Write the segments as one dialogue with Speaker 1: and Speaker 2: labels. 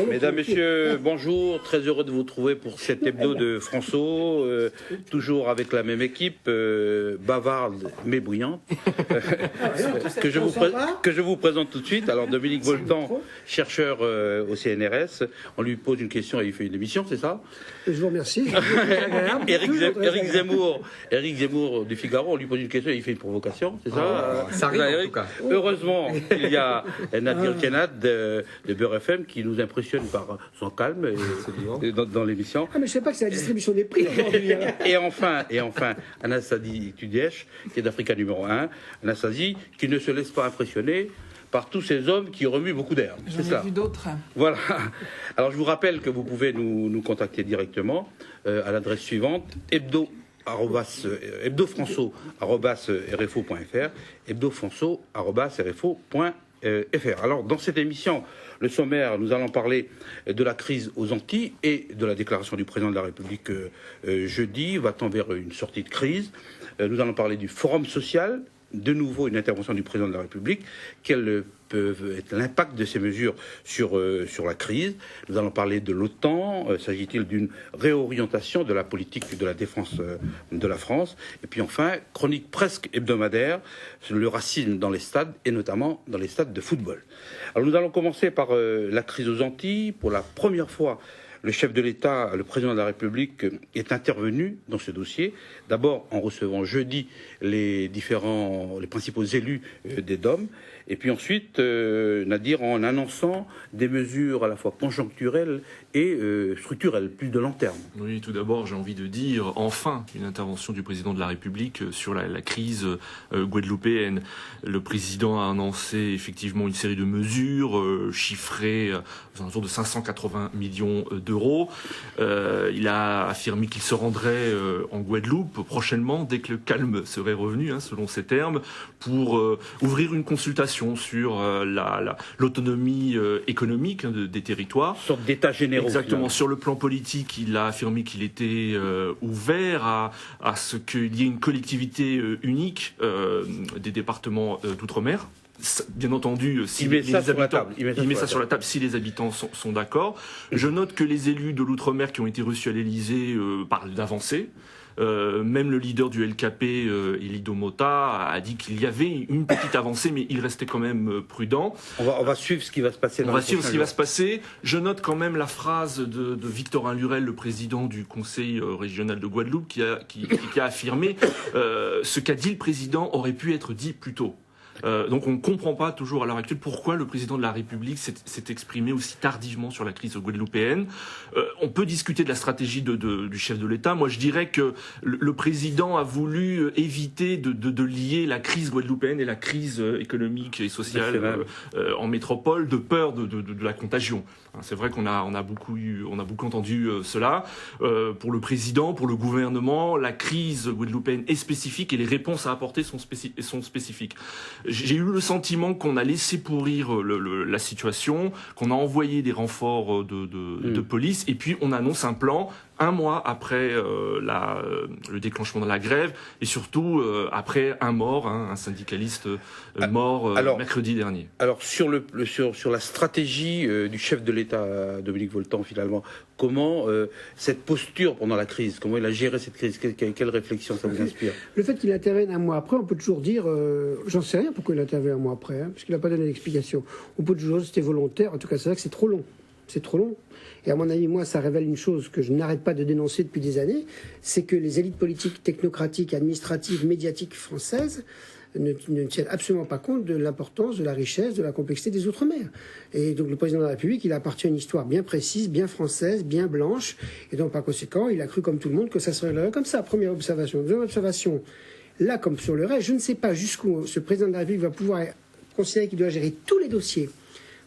Speaker 1: Mesdames, Messieurs, bonjour. Très heureux de vous retrouver pour cet hebdo de François. Toujours avec la même équipe, bavarde mais brillante, que je vous présente tout de suite. Alors, Dominique Voltan, chercheur au CNRS, on lui pose une question et il fait une émission, c'est ça?
Speaker 2: Je vous remercie.
Speaker 1: Éric Zemmour du Figaro, on lui pose une question et il fait une provocation, c'est ça?
Speaker 3: Ça arrive en tout cas.
Speaker 1: Heureusement qu'il y a Nadir Kenad de Beurre FM qui nous impressionne par son calme dans l'émission.
Speaker 2: Ah mais je sais pas que c'est la distribution des prix aujourd'hui.
Speaker 1: Et enfin, Anastasie Tudiesh, qui est d'Africa numéro 1. Anastasie, qui ne se laisse pas impressionner par tous ces hommes qui remuent beaucoup d'air.
Speaker 4: J'en ai vu d'autres.
Speaker 1: Voilà. Alors je vous rappelle que vous pouvez nous contacter directement à l'adresse suivante, hebdofranço@rfo.fr, hebdofranço@rfo.fr. Alors dans cette émission, le sommaire, nous allons parler de la crise aux Antilles et de la déclaration du président de la République jeudi. Va-t-on vers une sortie de crise? Nous allons parler du forum social, de nouveau une intervention du président de la République. Quel peut être l'impact de ces mesures sur la crise? Nous allons parler de l'OTAN. S'agit-il d'une réorientation de la politique de la défense de la France? Et puis enfin, chronique presque hebdomadaire sur le racisme dans les stades et notamment dans les stades de football. Alors nous allons commencer par la crise aux Antilles. Pour la première fois, le chef de l'État, le président de la République, est intervenu dans ce dossier. D'abord en recevant jeudi les principaux élus des DOM. Et puis ensuite, Nadir, en annonçant des mesures à la fois conjoncturelles et structurelles, plus de long terme.
Speaker 5: Oui, tout d'abord, j'ai envie de dire, enfin, une intervention du président de la République sur la crise guadeloupéenne. Le président a annoncé effectivement une série de mesures chiffrées aux alentours de 580 millions d'euros. Il a affirmé qu'il se rendrait en Guadeloupe prochainement, dès que le calme serait revenu, selon ses termes, pour ouvrir une consultation sur l'autonomie économique des territoires.
Speaker 1: Une sorte d'état généraux.
Speaker 5: Exactement.
Speaker 1: Finalement.
Speaker 5: Sur le plan politique, il a affirmé qu'il était ouvert à ce qu'il y ait une collectivité unique des départements d'outre-mer. Bien entendu, si les habitants, il met ça sur la table si les habitants sont d'accord. Je note que les élus de l'outre-mer qui ont été reçus à l'Élysée parlent d'avancées. Même le leader du LKP, Elido Mota, a dit qu'il y avait une petite avancée, mais il restait quand même prudent.
Speaker 1: On va suivre ce qui va se passer.
Speaker 5: Je note quand même la phrase de Victorin Lurel, le président du Conseil régional de Guadeloupe, qui a affirmé ce qu'a dit le président aurait pu être dit plus tôt. Donc on ne comprend pas toujours à l'heure actuelle pourquoi le président de la République s'est exprimé aussi tardivement sur la crise guadeloupéenne. On peut discuter de la stratégie du chef de l'État. Moi je dirais que le président a voulu éviter de lier la crise guadeloupéenne et la crise économique et sociale en métropole, de peur de la contagion. C'est vrai qu'on a beaucoup entendu cela. Pour le président, pour le gouvernement, la crise guadeloupéenne est spécifique et les réponses à apporter sont spécifiques. J'ai eu le sentiment qu'on a laissé pourrir la situation, qu'on a envoyé des renforts de police, et puis on annonce un plan un mois après le déclenchement de la grève, et surtout après un mort, un syndicaliste mort mercredi dernier.
Speaker 1: Alors sur la stratégie du chef de l'État, Dominique Voltan, finalement, comment cette posture pendant la crise, comment il a géré cette crise, quelle réflexion ça vous inspire?
Speaker 2: Le fait qu'il intervienne un mois après, on peut toujours dire, j'en sais rien pourquoi il intervient un mois après, parce qu'il n'a pas donné d'explication. On peut toujours dire que c'était volontaire, en tout cas c'est vrai que c'est trop long. C'est trop long. Et à mon avis, moi, ça révèle une chose que je n'arrête pas de dénoncer depuis des années, c'est que les élites politiques, technocratiques, administratives, médiatiques françaises ne tiennent absolument pas compte de l'importance, de la richesse, de la complexité des Outre-mer. Et donc le président de la République, il appartient à une histoire bien précise, bien française, bien blanche, et donc par conséquent, il a cru comme tout le monde que ça serait comme ça. Première observation. Deuxième observation, là comme sur le reste, je ne sais pas jusqu'où ce président de la République va pouvoir considérer qu'il doit gérer tous les dossiers,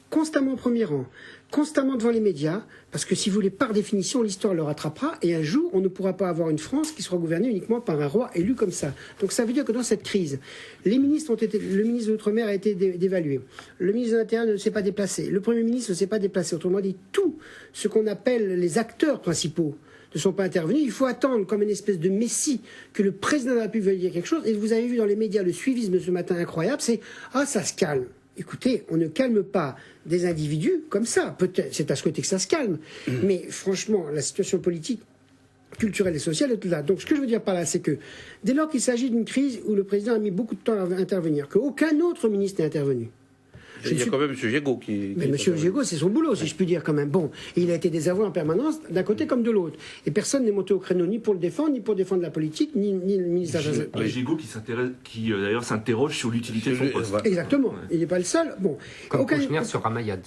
Speaker 2: constamment au premier rang, constamment devant les médias, parce que si vous voulez, par définition, l'histoire le rattrapera, et un jour, on ne pourra pas avoir une France qui sera gouvernée uniquement par un roi élu comme ça. Donc ça veut dire que dans cette crise, le ministre de l'Outre-mer a été dévalué, le ministre de l'Intérieur ne s'est pas déplacé, le Premier ministre ne s'est pas déplacé, autrement dit, tout ce qu'on appelle les acteurs principaux ne sont pas intervenus. Il faut attendre comme une espèce de messie que le président de la République veuille dire quelque chose, et vous avez vu dans les médias le suivisme ce matin incroyable, c'est « Ah, ça se calme ». écoutez, on ne calme pas des individus comme ça. Peut-être, c'est à souhaiter que ça se calme. Mais franchement, la situation politique, culturelle et sociale est là. Donc ce que je veux dire par là, c'est que dès lors qu'il s'agit d'une crise où le président a mis beaucoup de temps à intervenir, qu'aucun autre ministre n'est intervenu.
Speaker 1: Il y a quand même M. Gégaud qui...
Speaker 2: Mais M. Gégaud, c'est son boulot, si je puis dire, quand même. Bon, il a été désavoué en permanence, d'un côté comme de l'autre. Et personne n'est monté au créneau ni pour le défendre, ni pour défendre la politique, ni le ministre de la...
Speaker 5: Gégaud qui d'ailleurs s'interroge sur l'utilité de son poste.
Speaker 2: Exactement. Il n'est pas le seul. Bon.
Speaker 3: Comme Kouchner sur Ramayad.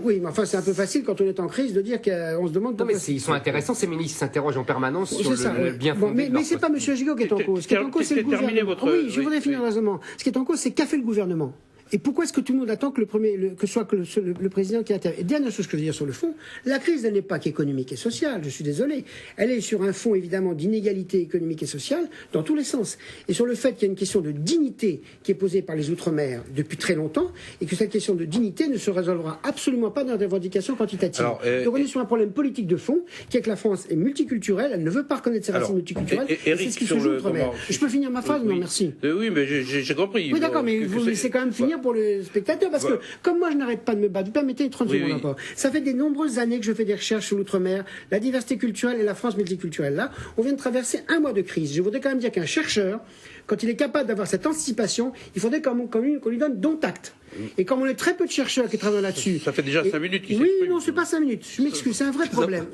Speaker 2: Oui, mais enfin, c'est un peu facile quand on est en crise de dire qu'on se demande...
Speaker 3: Non, mais ils sont intéressants, ces ministres s'interrogent en permanence sur le bien fondé.
Speaker 2: Mais c'est pas M. Gégaud qui est en cause. Ce qui est en cause, c'est le gouvernement. Oui, je voudrais finir raisonnement. Ce qui est en cause, c'est qu'a fait le gouvernement. Et pourquoi est-ce que tout le monde attend que ce soit le président qui intervienne? Et dernière chose que je veux dire sur le fond, la crise, elle n'est pas qu'économique et sociale, je suis désolé. Elle est sur un fond, évidemment, d'inégalité économique et sociale dans tous les sens. Et sur le fait qu'il y a une question de dignité qui est posée par les Outre-mer depuis très longtemps, et que cette question de dignité ne se résolvera absolument pas dans des revendications quantitatives. Donc on est sur un problème politique de fond, qui est que la France est multiculturelle, elle ne veut pas reconnaître ses racines multiculturelles, et c'est ce qui se joue Outre-mer. Je peux finir ma phrase? Non, merci.
Speaker 1: Oui, mais j'ai compris.
Speaker 2: Oui, d'accord, mais vous laissez quand même finir pour les spectateurs, parce que comme moi je n'arrête pas de me battre, vous permettez 30 secondes encore. Ça fait des nombreuses années que je fais des recherches sur l'outre-mer, la diversité culturelle et la France multiculturelle. Là, on vient de traverser un mois de crise. Je voudrais quand même dire qu'un chercheur, quand il est capable d'avoir cette anticipation, il faudrait qu'on lui donne dont acte. Et comme on est très peu de chercheurs qui travaillent là-dessus...
Speaker 1: Ça fait déjà 5 minutes qu'il
Speaker 2: Oui, non, c'est pas 5 minutes. Je m'excuse, c'est un vrai problème.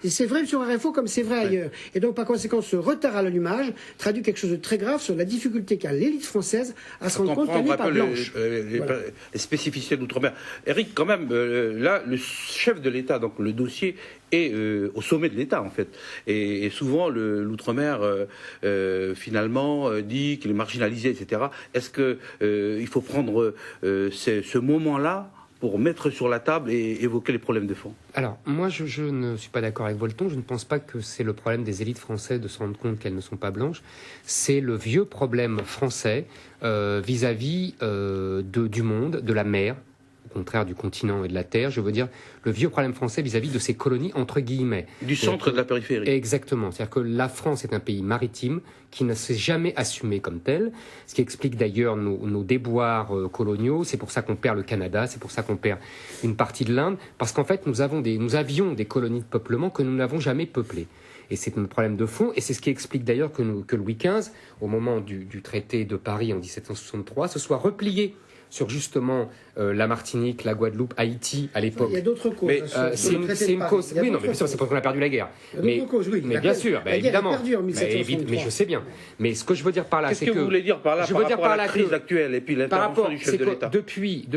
Speaker 2: C'est vrai sur RFO comme c'est vrai ailleurs. Et donc, par conséquent, ce retard à l'allumage traduit quelque chose de très grave sur la difficulté qu'a l'élite française à se rendre compte qu'elle n'est pas blanche.
Speaker 1: Les spécificités de l'outre-mer. Eric, quand même, là, le chef de l'État, donc le dossier est au sommet de l'État, en fait. Et souvent, l'outre-mer, finalement, dit qu'il est marginalisé, etc. Est-ce qu'il faut prendre ce moment-là pour mettre sur la table et évoquer les problèmes de fond?
Speaker 3: Alors, moi, je ne suis pas d'accord avec Volton. Je ne pense pas que c'est le problème des élites françaises de se rendre compte qu'elles ne sont pas blanches. C'est le vieux problème français vis-à-vis du monde, de la mer, au contraire du continent et de la terre. Je veux dire, le vieux problème français vis-à-vis de ces colonies, entre guillemets.
Speaker 1: Du centre de la périphérie.
Speaker 3: Exactement. C'est-à-dire que la France est un pays maritime qui ne s'est jamais assumé comme tel, ce qui explique d'ailleurs nos déboires coloniaux. C'est pour ça qu'on perd le Canada, c'est pour ça qu'on perd une partie de l'Inde, parce qu'en fait, nous avions des colonies de peuplement que nous n'avons jamais peuplées. Et c'est un problème de fond, et c'est ce qui explique d'ailleurs que Louis XV, au moment du traité de Paris en 1763, se soit replié sur justement la Martinique, la Guadeloupe, Haïti à l'époque.
Speaker 2: Il y a d'autres causes.
Speaker 3: Mais c'est une cause. Oui, non, mais c'est parce qu'on a perdu la guerre. Mais bien sûr, évidemment. Mais je sais bien. Mais ce que je veux dire par là, c'est que.
Speaker 1: Qu'est-ce que vous voulez dire par là, par rapport à la crise actuelle et puis l'intervention du chef de l'État?
Speaker 3: Depuis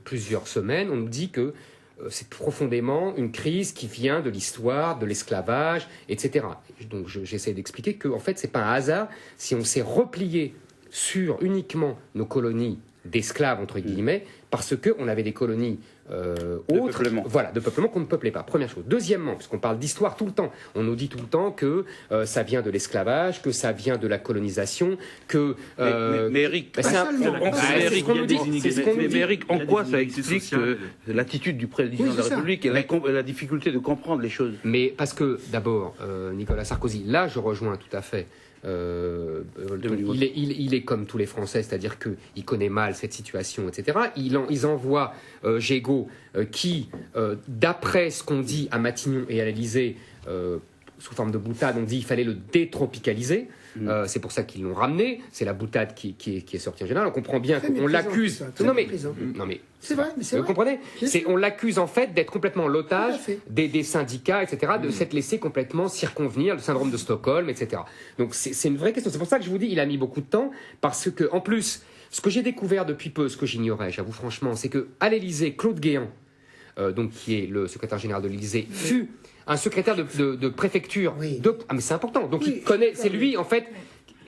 Speaker 3: plusieurs semaines, on nous dit que c'est profondément une crise qui vient de l'histoire, de l'esclavage, etc. Donc j'essaie d'expliquer que en fait, c'est pas un hasard si on s'est replié sur uniquement nos colonies d'esclaves, entre guillemets, parce qu'on avait des colonies autres, de peuplement qu'on ne peuplait pas. Première chose. Deuxièmement, puisqu'on parle d'histoire tout le temps, on nous dit tout le temps que ça vient de l'esclavage, que ça vient de la colonisation, que...
Speaker 1: mais Eric, Eric, en quoi ça explique l'attitude du président de la République et la difficulté de comprendre les choses?
Speaker 3: Mais parce que, d'abord, Nicolas Sarkozy, là je rejoins tout à fait, il est comme tous les Français, c'est-à-dire qu'il connaît mal cette situation, etc. Ils envoient Gégaud qui, d'après ce qu'on dit à Matignon et à l'Élysée, sous forme de boutade, on dit qu'il fallait le détropicaliser. C'est pour ça qu'ils l'ont ramené. C'est la boutade qui est sortie en général. On comprend bien qu'on l'accuse. Non mais
Speaker 2: c'est vrai. Mais c'est
Speaker 3: vous comprenez? On l'accuse en fait d'être complètement l'otage des syndicats, etc., de s'être laissé complètement circonvenir le syndrome de Stockholm, etc. Donc c'est une vraie question. C'est pour ça que je vous dis, il a mis beaucoup de temps, parce que en plus, ce que j'ai découvert depuis peu, ce que j'ignorais, j'avoue franchement, c'est que à l'Élysée, Claude Guéant, donc qui est le secrétaire général de l'Élysée, fut un secrétaire de préfecture. Ah mais c'est important. Donc il connaît. C'est lui en fait.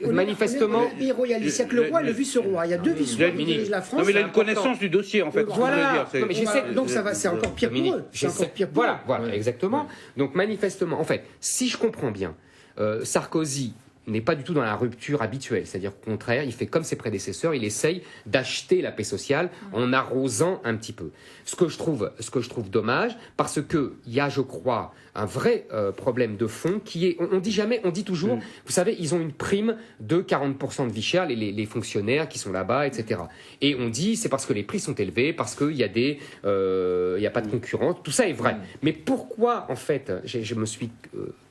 Speaker 3: Manifestement.
Speaker 2: Il y a que le roi et le vice-roi. Il y a deux vice-rois qui dirigent la France.
Speaker 1: Non, mais il a une connaissance du dossier, en fait.
Speaker 2: Voilà. Donc c'est encore pire pour eux.
Speaker 3: Voilà, exactement. Donc manifestement, en fait, si je comprends bien, Sarkozy n'est pas du tout dans la rupture habituelle. C'est-à-dire qu'au contraire, il fait comme ses prédécesseurs, il essaye d'acheter la paix sociale en arrosant un petit peu. Ce que je trouve dommage, parce qu'il y a, je crois, un vrai problème de fond qui est, on dit toujours, vous savez, ils ont une prime de 40% de vie chère, les fonctionnaires qui sont là-bas, etc. Et on dit, c'est parce que les prix sont élevés, parce qu'il y a il y a pas de concurrence, tout ça est vrai. Mais pourquoi, en fait, je me suis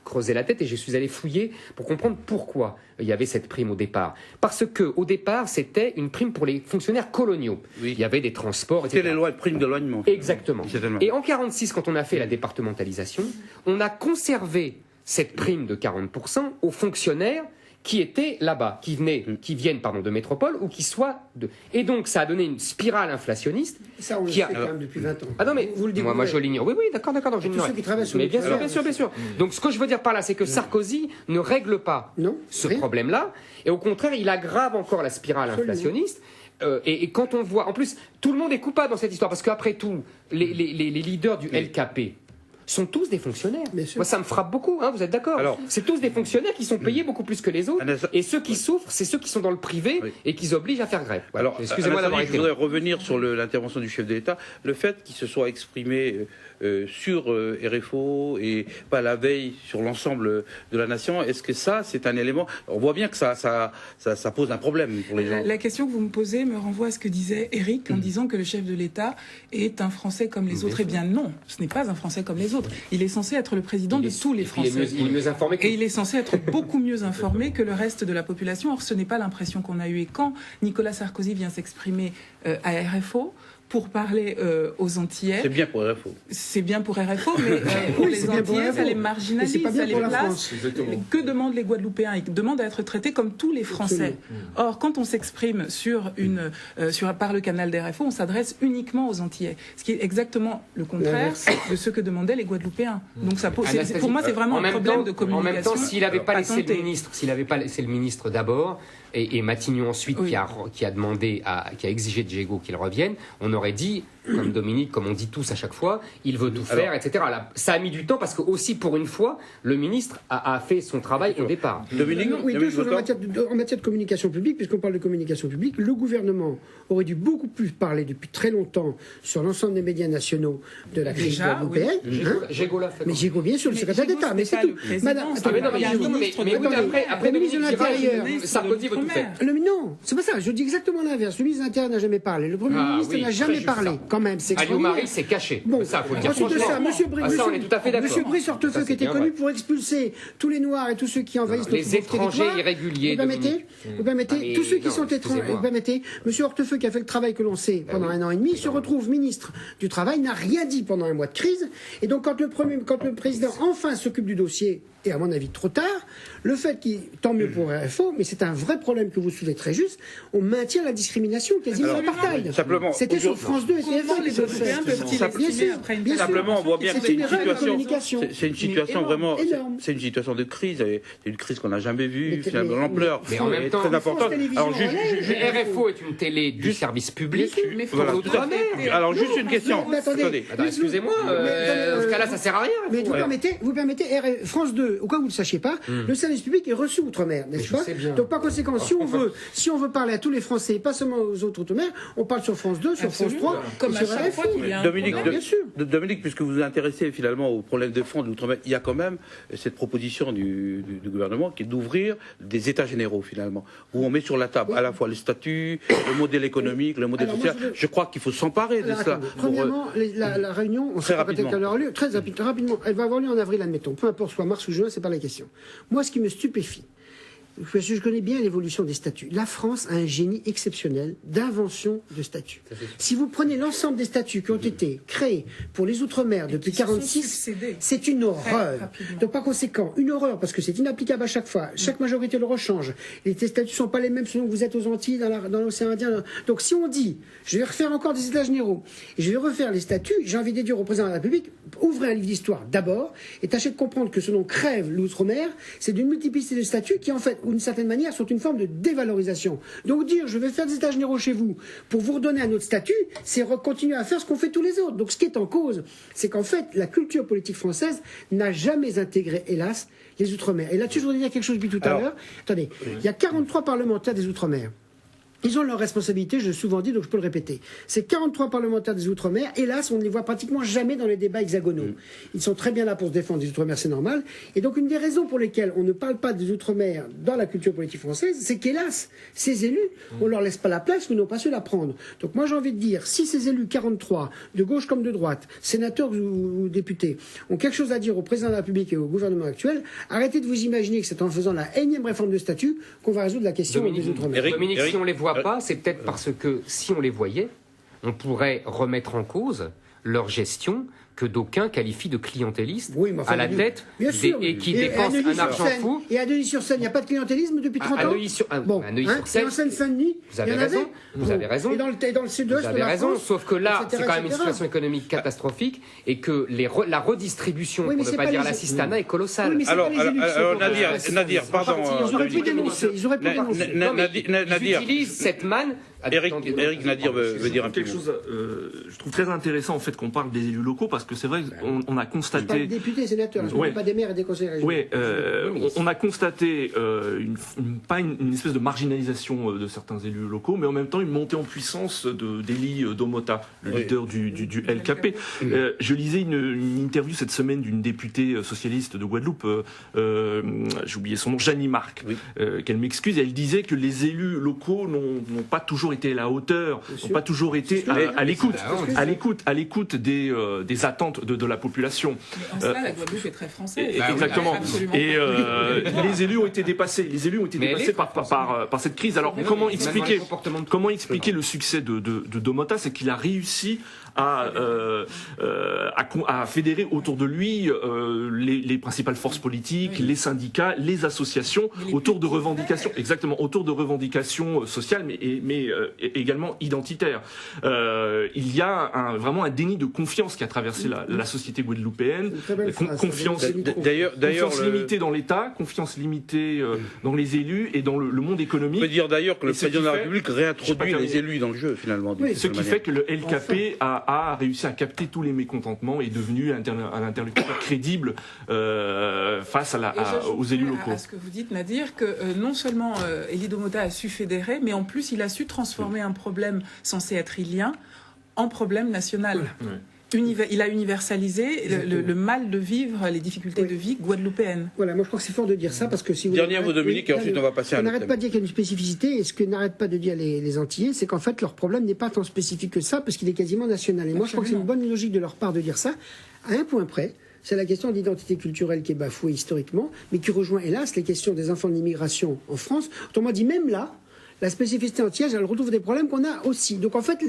Speaker 3: creusé la tête et je suis allé fouiller pour comprendre pourquoi il y avait cette prime au départ. Parce que au départ, c'était une prime pour les fonctionnaires coloniaux. Oui. Il y avait des transports, etc.
Speaker 1: C'était les lois de prime d'éloignement.
Speaker 3: Exactement. Et en 1946, quand on a fait la départementalisation, on a conservé cette prime de 40% aux fonctionnaires qui étaient là-bas, qui viennent de métropole ou qui soient de... Et donc, ça a donné une spirale inflationniste.
Speaker 2: Ça, on le sait quand même depuis 20 ans.
Speaker 3: Ah non, mais
Speaker 2: vous le dites.
Speaker 3: Moi, je l'ignore. Oui, d'accord.
Speaker 2: Tous ceux qui travaillent sur
Speaker 3: mais bien sûr. Donc, ce que je veux dire par là, c'est que Sarkozy ne règle pas ce problème-là. Et au contraire, il aggrave encore la spirale inflationniste. Et quand on voit... En plus, tout le monde est coupable dans cette histoire. Parce qu'après tout, les leaders du LKP sont tous des fonctionnaires. Moi, ça me frappe beaucoup, vous êtes d'accord? C'est tous des fonctionnaires qui sont payés beaucoup plus que les autres. Et ceux qui souffrent, c'est ceux qui sont dans le privé et qui obligent à faire grève. Voilà.
Speaker 1: Alors, excusez-moi d'avoir été... Je voudrais revenir sur l'intervention du chef de l'État. Le fait qu'il se soit exprimé sur RFO et pas la veille sur l'ensemble de la nation, est-ce que ça, c'est un élément... On voit bien que ça pose un problème pour les gens.
Speaker 4: La question que vous me posez me renvoie à ce que disait Éric en disant que le chef de l'État est un Français comme les autres. Eh bien non, ce n'est pas un Français comme les autres. Il est censé être le président de tous les Français.
Speaker 3: Il est mieux informé
Speaker 4: et il est censé être beaucoup mieux informé que le reste de la population. Or, ce n'est pas l'impression qu'on a eue. Et quand Nicolas Sarkozy vient s'exprimer à RFO, pour parler aux Antillais.
Speaker 1: C'est bien pour RFO.
Speaker 4: C'est bien pour RFO, mais pour les Antillais, ça les marginalise, ça les place. Que demandent les Guadeloupéens? Ils demandent à être traités comme tous les Français. Or, quand on s'exprime par le canal d'RFO, on s'adresse uniquement aux Antillais. Ce qui est exactement le contraire de ce que demandaient les Guadeloupéens. Donc, pour moi, c'est vraiment un problème de communication.
Speaker 3: En même temps, s'il n'avait pas laissé le ministre d'abord, et Matignon ensuite qui a demandé, qui a exigé de Diego qu'il revienne, on aurait dit, comme Dominique, comme on dit tous à chaque fois, il veut tout faire, etc. Là, ça a mis du temps parce que aussi pour une fois, le ministre a fait son travail au départ.
Speaker 2: Dominique, deux choses en matière de communication publique, puisqu'on parle de communication publique, le gouvernement aurait dû beaucoup plus parler depuis très longtemps sur l'ensemble des médias nationaux de la crise européenne.
Speaker 3: Diego l'a fait.
Speaker 2: Mais Diego, bien sûr, le secrétaire d'État, mais c'est tout.
Speaker 3: Madame, après le ministre de l'Intérieur, Sarkozy veut tout faire.
Speaker 2: Non, c'est pas ça. Je dis exactement l'inverse. Le ministre de l'Intérieur n'a jamais parlé. Le Premier ministre n'a jamais parlé. Quand même, c'est
Speaker 3: Alliot-Marie s'est caché.
Speaker 2: Bon,
Speaker 3: ça, faut le dire
Speaker 2: ensuite de ça, Monsieur Brice-Hortefeux, qui était connu pour expulser tous les Noirs et tous ceux qui envahissent notre
Speaker 3: étrangers irréguliers.
Speaker 2: Vous permettez, tous ceux qui sont étrangers. Vous permettez, Monsieur Hortefeux, qui a fait le travail que l'on sait pendant 1 an et demi, se retrouve ministre du Travail, n'a rien dit pendant un mois de crise. Et donc, quand le président enfin s'occupe du dossier, et à mon avis trop tard, le fait tant mieux pour RFO, mais c'est un vrai problème que vous soulevez très juste, on maintient la discrimination quasiment apartheid. C'était sur France 2 et TF1.
Speaker 1: Simplement, on voit bien que c'est une situation vraiment,
Speaker 2: énorme.
Speaker 1: C'est une situation de crise, c'est une crise qu'on n'a jamais vue, l'ampleur
Speaker 3: est très
Speaker 1: importante.
Speaker 3: Alors, RFO est une télé du service public.
Speaker 1: Alors, juste une question.
Speaker 2: Attendez,
Speaker 3: excusez-moi, dans ce cas-là, ça sert à rien.
Speaker 2: Mais vous permettez, France 2, au cas où vous ne le sachiez pas, le service public est reçu outre-mer, n'est-ce pas? Donc par conséquent, si on veut parler à tous les Français, pas seulement aux autres outre-mer, on parle sur France 2, sur France 3,
Speaker 4: comme
Speaker 2: sur
Speaker 4: RFI.
Speaker 1: Dominique, puisque vous vous intéressez finalement au problème de fond de l'outre-mer, il y a quand même cette proposition du gouvernement qui est d'ouvrir des états généraux finalement, où on met sur la table à la fois le statut, le modèle économique, le modèle social. Je crois qu'il faut s'emparer de cela.
Speaker 2: Premièrement, la réunion, on sait peut-être qu'elle aura lieu très rapidement. Elle va avoir lieu en avril, admettons. Peu importe, soit mars ou juin, c'est pas la question. Moi, ce qui me stupéfie, parce que je connais bien l'évolution des statuts. La France a un génie exceptionnel d'invention de statuts. Si vous prenez l'ensemble des statuts qui ont été créés pour les Outre-mer depuis 1946, c'est une horreur. Donc par conséquent, une horreur parce que c'est inapplicable à chaque fois. Chaque majorité le rechange. Les statuts ne sont pas les mêmes selon que vous êtes aux Antilles, dans l'océan Indien. Donc si on dit, je vais refaire encore des états généraux, et je vais refaire les statuts, j'ai envie de dire au président de la République, ouvrez un livre d'histoire d'abord, et tâchez de comprendre que ce dont crève l'Outre-mer, c'est d'une multiplicité de statuts qui en fait d'une certaine manière, sont une forme de dévalorisation. Donc dire je vais faire des états généraux chez vous pour vous redonner un autre statut, c'est continuer à faire ce qu'ont fait tous les autres. Donc ce qui est en cause, c'est qu'en fait, la culture politique française n'a jamais intégré, hélas, les Outre-mer. Et là-dessus, je voudrais dire quelque chose depuis tout à l'heure. Attendez, il y a 43 parlementaires des Outre-mer. Ils ont leurs responsabilités, je l'ai souvent dit, donc je peux le répéter. Ces 43 parlementaires des Outre-mer, hélas, on ne les voit pratiquement jamais dans les débats hexagonaux. Ils sont très bien là pour se défendre des Outre-mer, c'est normal. Et donc, une des raisons pour lesquelles on ne parle pas des Outre-mer dans la culture politique française, c'est qu'hélas, ces élus, on leur laisse pas la place ou n'ont pas su la prendre. Donc moi, j'ai envie de dire, si ces élus 43, de gauche comme de droite, sénateurs ou députés, ont quelque chose à dire au président de la République et au gouvernement actuel, arrêtez de vous imaginer que c'est en faisant la énième réforme de statut qu'on va résoudre la question des Outre-mer.
Speaker 3: Dominique, si on les voit pas, c'est peut-être parce que si on les voyait, on pourrait remettre en cause leur gestion que d'aucuns qualifient de clientéliste à la tête et qui dépensent un argent fou.
Speaker 2: Et à Neuilly-sur-Seine, il n'y a pas de clientélisme depuis 30 ans.
Speaker 3: À Neuilly-sur-Seine,
Speaker 2: et en Seine-Saint-Denis,
Speaker 3: vous avez raison. Vous avez raison.
Speaker 2: Et dans le sud-ouest,
Speaker 3: vous avez raison. Sauf que là, c'est quand même une situation économique catastrophique et que la redistribution, pour ne pas dire l'assistanat, est colossale.
Speaker 1: Alors Nadir, pardon.
Speaker 2: Ils auraient pu dénoncer.
Speaker 3: Ils utilisent cette manne.
Speaker 1: Éric Nadir veut dire un
Speaker 5: quelque chose. Je trouve très intéressant en fait qu'on parle des élus locaux parce que c'est vrai qu'on a constaté.
Speaker 2: Pas des députés et sénateurs, pas des maires et des conseillers régionaux.
Speaker 5: Oui, on a constaté pas une espèce de marginalisation de certains élus locaux, mais en même temps une montée en puissance d'Élie Domota, le leader du LKP. Je lisais une interview cette semaine d'une députée socialiste de Guadeloupe, j'ai oublié son nom, Jeannie Marc, qu'elle m'excuse, elle disait que les élus locaux n'ont pas toujours été à la hauteur, n'ont pas toujours été à l'écoute des attentes de la population.
Speaker 4: Mais en cela, la Guadeloupe est très française.
Speaker 5: Exactement. Et les élus ont été dépassés. Les élus ont été dépassés par cette crise. Alors comment expliquer le succès de Domota, c'est qu'il a réussi à fédérer autour de lui les principales forces politiques, les syndicats, les associations, autour de revendications, autour de revendications sociales, mais également identitaires. Il y a vraiment un déni de confiance qui a traversé la société guadeloupéenne. Confiance limitée dans l'État, confiance limitée dans les élus et dans le monde économique.
Speaker 1: On peut dire d'ailleurs que le président de la République réintroduit les élus dans le jeu, finalement.
Speaker 5: Ce qui fait que le LKP a réussi à capter tous les mécontentements et est devenu un interlocuteur crédible face aux élus locaux.
Speaker 4: À ce que vous dites, Nadir, que non seulement Élie Domota a su fédérer, mais en plus il a su transformer un problème censé être ilien en problème national. Il a universalisé le mal de vivre, les difficultés de vie guadeloupéennes.
Speaker 2: Voilà, moi je crois que c'est fort de dire ça parce que si vous...
Speaker 1: Dernier mot, Dominique, et ensuite on va passer à un autre thème.
Speaker 2: On n'arrête pas de dire qu'il y a une spécificité, et ce que n'arrêtent pas de dire les Antillais, c'est qu'en fait leur problème n'est pas tant spécifique que ça, parce qu'il est quasiment national. Et moi je crois que c'est une bonne logique de leur part de dire ça, à un point près. C'est la question d'identité culturelle qui est bafouée historiquement, mais qui rejoint hélas les questions des enfants de l'immigration en France. Autrement dit, même là, la spécificité antillaise, elle retrouve des problèmes qu'on a aussi. Donc en fait,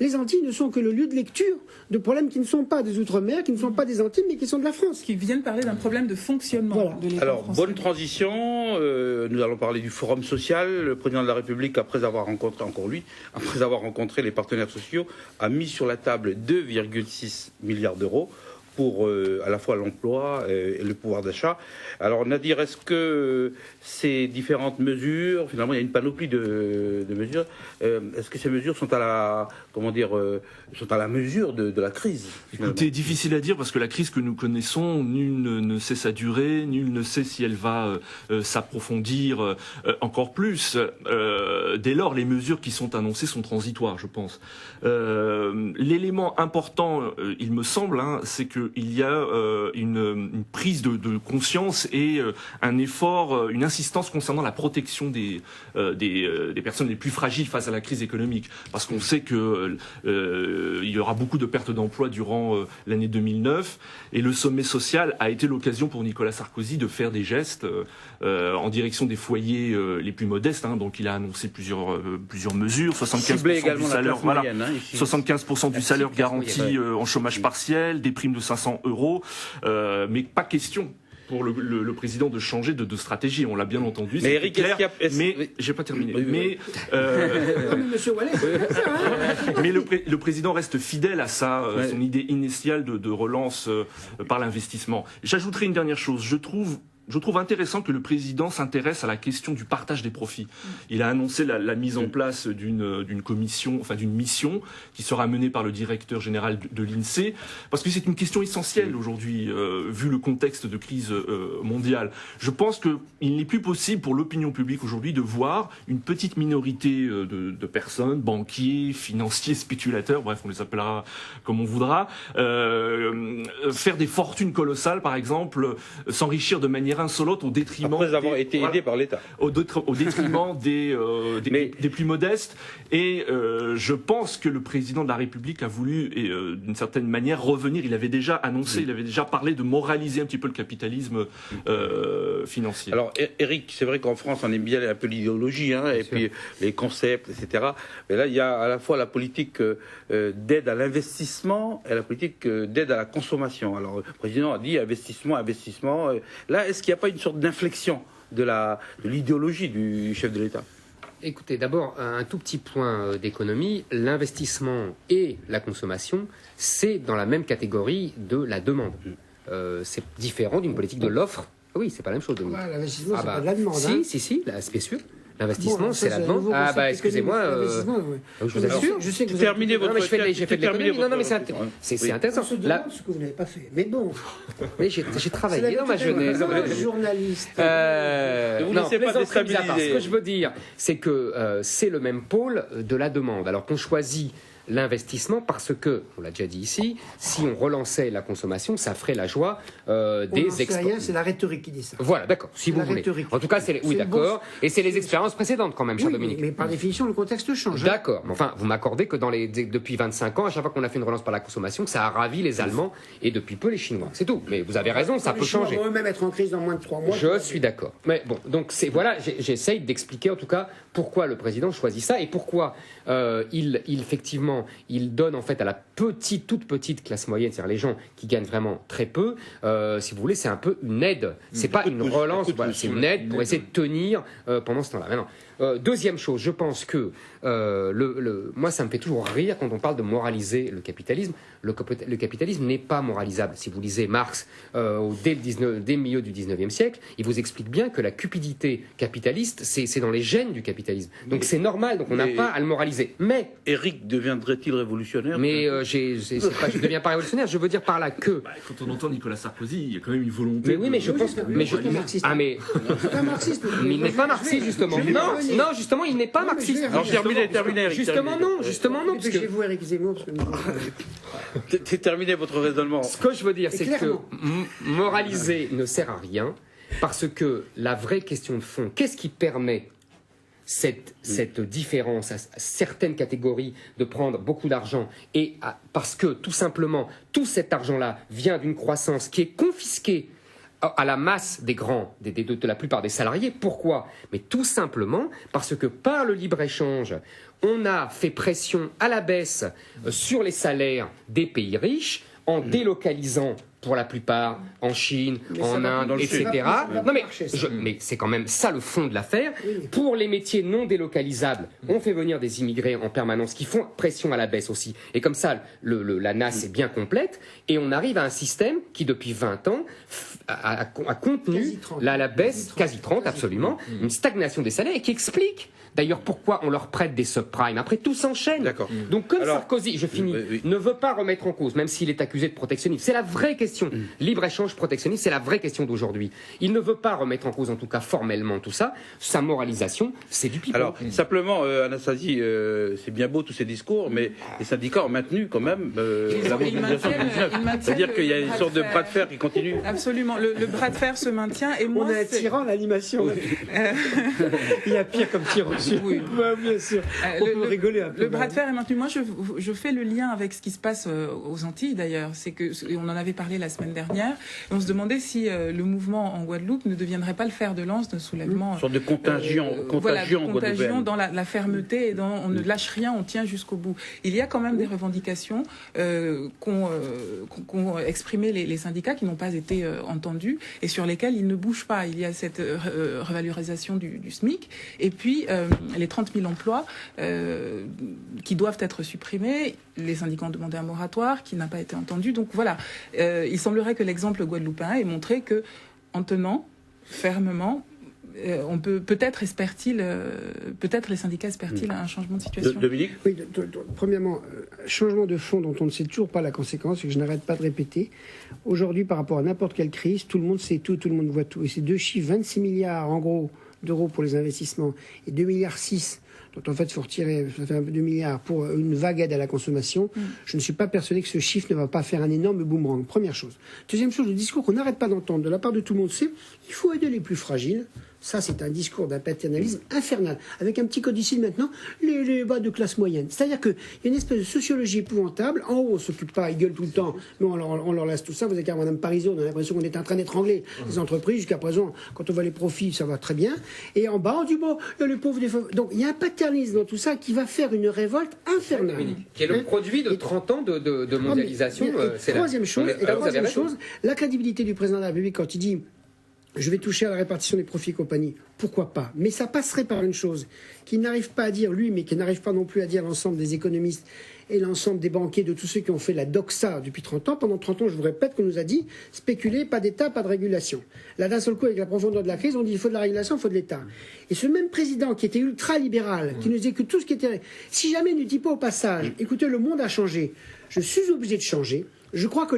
Speaker 2: les Antilles ne sont que le lieu de lecture de problèmes qui ne sont pas des Outre-mer, qui ne sont pas des Antilles, mais qui sont de la France.
Speaker 4: Qui viennent parler d'un problème de fonctionnement de l'État français.
Speaker 1: Bonne transition. Nous allons parler du Forum social. Le président de la République, après avoir rencontré les partenaires sociaux, a mis sur la table 2,6 milliards d'euros pour à la fois l'emploi et le pouvoir d'achat. Alors Nadir, est-ce que ces différentes mesures, finalement il y a une panoplie de mesures, est-ce que ces mesures sont à la mesure de la crise?
Speaker 5: Écoutez, difficile à dire parce que la crise que nous connaissons, nul ne sait sa durée, nul ne sait si elle va s'approfondir encore plus. Dès lors, les mesures qui sont annoncées sont transitoires, je pense. L'élément important, il me semble, c'est que il y a une prise de conscience et un effort, une insistance concernant la protection des personnes les plus fragiles face à la crise économique. Parce qu'on sait que il y aura beaucoup de pertes d'emplois durant l'année 2009 et le sommet social a été l'occasion pour Nicolas Sarkozy de faire des gestes en direction des foyers les plus modestes. Donc il a annoncé plusieurs mesures, 75% du salaire, 75% du salaire garanti en chômage partiel, des primes de 500 €, mais pas question pour le président de changer de stratégie. On l'a bien entendu.
Speaker 1: Mais Eric,
Speaker 5: mais j'ai pas terminé. Mais
Speaker 2: mais
Speaker 5: le président reste fidèle à son idée initiale de relance par l'investissement. J'ajouterai une dernière chose. Je trouve je trouve intéressant que le président s'intéresse à la question du partage des profits. Il a annoncé la mise en place d'une commission, enfin d'une mission qui sera menée par le directeur général de l'INSEE, parce que c'est une question essentielle aujourd'hui, vu le contexte de crise mondiale. Je pense qu'il n'est plus possible pour l'opinion publique aujourd'hui de voir une petite minorité de personnes, banquiers, financiers, spéculateurs, bref, on les appellera comme on voudra, faire des fortunes colossales, par exemple, s'enrichir de manière insolente au détriment...
Speaker 1: Après avoir été aidé par l'État.
Speaker 5: Au détriment des plus modestes. Et je pense que le président de la République a voulu, d'une certaine manière, revenir. Il avait déjà annoncé, il avait déjà parlé de moraliser un petit peu le capitalisme financier.
Speaker 1: Alors, Eric, c'est vrai qu'en France, on aime bien un peu l'idéologie, hein, et puis les concepts, etc. Mais là, il y a à la fois la politique d'aide à l'investissement et la politique d'aide à la consommation. Alors, le président a dit investissement. Là, est-ce qu'il n'y a pas une sorte d'inflexion de l'idéologie du chef de l'État ?
Speaker 3: Écoutez, d'abord, un tout petit point d'économie. L'investissement et la consommation, c'est dans la même catégorie de la demande. C'est différent d'une politique de l'offre. Oui, c'est pas la même chose.
Speaker 2: L'investissement, c'est pas de la demande.
Speaker 3: Si, là, c'est bien sûr. L'investissement, c'est la demande. Ah bah excusez-moi, je vous assure.
Speaker 2: Je sais que vous
Speaker 1: terminez votre...
Speaker 3: Non, mais j'ai fait de l'économie. Non, mais c'est intéressant.
Speaker 2: On se demande ce que vous n'avez pas fait. Mais bon.
Speaker 3: Mais j'ai travaillé dans ma jeunesse.
Speaker 2: Journaliste.
Speaker 1: Ne vous laissez pas déstabiliser.
Speaker 3: Ce que je veux dire, c'est que c'est le même pôle de la demande. Alors qu'on choisit l'investissement parce que, on l'a déjà dit ici, si on relançait la consommation, ça ferait la joie des exportateurs.
Speaker 2: C'est la rhétorique qui dit ça.
Speaker 3: Voilà, d'accord, si vous voulez. En tout cas, oui, d'accord. Et c'est les expériences précédentes quand même, cher Dominique.
Speaker 2: Mais par définition, le contexte change.
Speaker 3: D'accord. Mais enfin, vous m'accordez que depuis 25 ans, à chaque fois qu'on a fait une relance par la consommation, ça a ravi les Allemands et depuis peu les Chinois. C'est tout. Mais vous avez raison, ça peut changer.
Speaker 2: Ils vont eux-mêmes être en crise dans moins de 3 mois.
Speaker 3: Je suis d'accord. Mais bon, donc voilà, j'essaye d'expliquer en tout cas pourquoi le président choisit ça et pourquoi effectivement, il donne en fait à la toute petite classe moyenne, c'est-à-dire les gens qui gagnent vraiment très peu, si vous voulez, c'est un peu une aide. C'est pas une relance, voilà, c'est une aide pour essayer de tenir pendant ce temps-là. Maintenant, deuxième chose, je pense que moi, ça me fait toujours rire quand on parle de moraliser le capitalisme. Le capitalisme n'est pas moralisable. Si vous lisez Marx dès le milieu du 19e siècle, il vous explique bien que la cupidité capitaliste, c'est dans les gènes du capitalisme. Donc c'est normal, donc on n'a pas à le moraliser. Mais
Speaker 1: Eric deviendrait-il révolutionnaire ?
Speaker 3: Mais je ne deviens pas révolutionnaire, je veux dire par là que...
Speaker 5: Quand on entend Nicolas Sarkozy, il y a quand même une volonté...
Speaker 3: Mais oui, mais je pense...
Speaker 2: C'est pas marxiste.
Speaker 3: Mais il n'est pas marxiste, justement. Non, justement, il n'est pas marxiste.
Speaker 1: Alors terminez, Eric.
Speaker 3: Justement non.
Speaker 2: Dépêchez-vous, Eric Zemmour, parce que...
Speaker 1: Terminez votre raisonnement.
Speaker 3: Ce que je veux dire, c'est que moraliser ne sert à rien, parce que la vraie question de fond, qu'est-ce qui permet cette différence à certaines catégories de prendre beaucoup d'argent parce que tout simplement tout cet argent-là vient d'une croissance qui est confisquée à la masse de la plupart des salariés. Pourquoi ? Mais tout simplement parce que par le libre-échange, on a fait pression à la baisse sur les salaires des pays riches en délocalisant pour la plupart en Chine, en Inde, etc. Non mais c'est quand même ça le fond de l'affaire. Pour les métiers non délocalisables, on fait venir des immigrés en permanence qui font pression à la baisse aussi. Et comme ça, la nasse est bien complète. Et on arrive à un système qui, depuis 20 ans, a contenu la baisse, quasi 30 absolument, une stagnation des salaires et qui explique d'ailleurs pourquoi on leur prête des subprimes. Après, tout s'enchaîne.
Speaker 1: D'accord.
Speaker 3: Donc comme Sarkozy, je finis, ne veut pas remettre en cause, même s'il est accusé de protectionnisme, c'est la vraie question. Libre-échange, protectionnisme, c'est la vraie question d'aujourd'hui. Il ne veut pas remettre en cause, en tout cas formellement, tout ça. Sa moralisation, c'est du pipeau.
Speaker 1: Alors, simplement, Anastasie, c'est bien beau tous ces discours, mais les syndicats ont maintenu quand même la mobilisation du 19. C'est-à-dire qu'il y a une sorte de bras de fer qui continue.
Speaker 4: Absolument. Le bras de fer se maintient. Et moi,
Speaker 2: on a un tyran à l'animation. Il y a pire comme tyran. Oui, bien sûr. On peut rigoler un peu.
Speaker 4: Le bras de fer est maintenu. Moi, je fais le lien avec ce qui se passe aux Antilles, d'ailleurs. C'est que on en avait parlé la semaine dernière. Et on se demandait si le mouvement en Guadeloupe ne deviendrait pas le fer de lance d'un soulèvement.
Speaker 1: Une sorte de contagion
Speaker 4: dans la fermeté et dans on ne lâche rien, on tient jusqu'au bout. Il y a quand même des revendications qu'ont exprimées les syndicats qui n'ont pas été entendues et sur lesquelles ils ne bougent pas. Il y a cette revalorisation du SMIC et puis les 30 000 emplois qui doivent être supprimés. Les syndicats ont demandé un moratoire qui n'a pas été entendu. Donc voilà, il semblerait que l'exemple guadeloupéen ait montré que en tenant fermement. On peut-être les syndicats espèrent-ils un changement de situation.
Speaker 1: Dominique ?
Speaker 2: Oui, premièrement, changement de fond dont on ne sait toujours pas la conséquence, et que je n'arrête pas de répéter. Aujourd'hui, par rapport à n'importe quelle crise, tout le monde sait tout le monde voit tout. Et ces deux chiffres, 26 milliards en gros d'euros pour les investissements et 2,6 milliards dont en fait il faut retirer, ça fait un peu 2 milliards pour une vague aide à la consommation, je ne suis pas persuadé que ce chiffre ne va pas faire un énorme boomerang. Première chose. Deuxième chose, le discours qu'on n'arrête pas d'entendre de la part de tout le monde, c'est il faut aider les plus fragiles. Ça, c'est un discours d'un paternalisme infernal. Avec un petit codicile maintenant, les bas de classe moyenne. C'est-à-dire qu'il y a une espèce de sociologie épouvantable. En haut, on ne s'occupe pas, ils gueulent tout le temps, mais on leur laisse tout ça. Vous avez qu'à Mme Parizeau, on a l'impression qu'on est en train d'étrangler les entreprises. Jusqu'à présent, quand on voit les profits, ça va très bien. Et en bas, on dit, bon, il y a les pauvres, les pauvres. Donc, il y a un paternalisme dans tout ça qui va faire une révolte infernale.
Speaker 3: Qui est le produit de 30 ans de mondialisation.
Speaker 2: Troisième chose, la crédibilité du président de la République quand il dit je vais toucher à la répartition des profits et compagnie. Pourquoi pas? Mais ça passerait par une chose qu'il n'arrive pas à dire lui, mais qu'il n'arrive pas non plus à dire l'ensemble des économistes et l'ensemble des banquiers, de tous ceux qui ont fait la doxa depuis 30 ans. Pendant 30 ans, je vous répète, qu'on nous a dit spéculer, pas d'État, pas de régulation. Là, d'un seul coup, avec la profondeur de la crise, on dit il faut de la régulation, il faut de l'État. Et ce même président qui était ultra-libéral, qui nous disait que tout ce qui était... Si jamais il ne dit pas au passage, écoutez, le monde a changé, je suis obligé de changer. Je crois que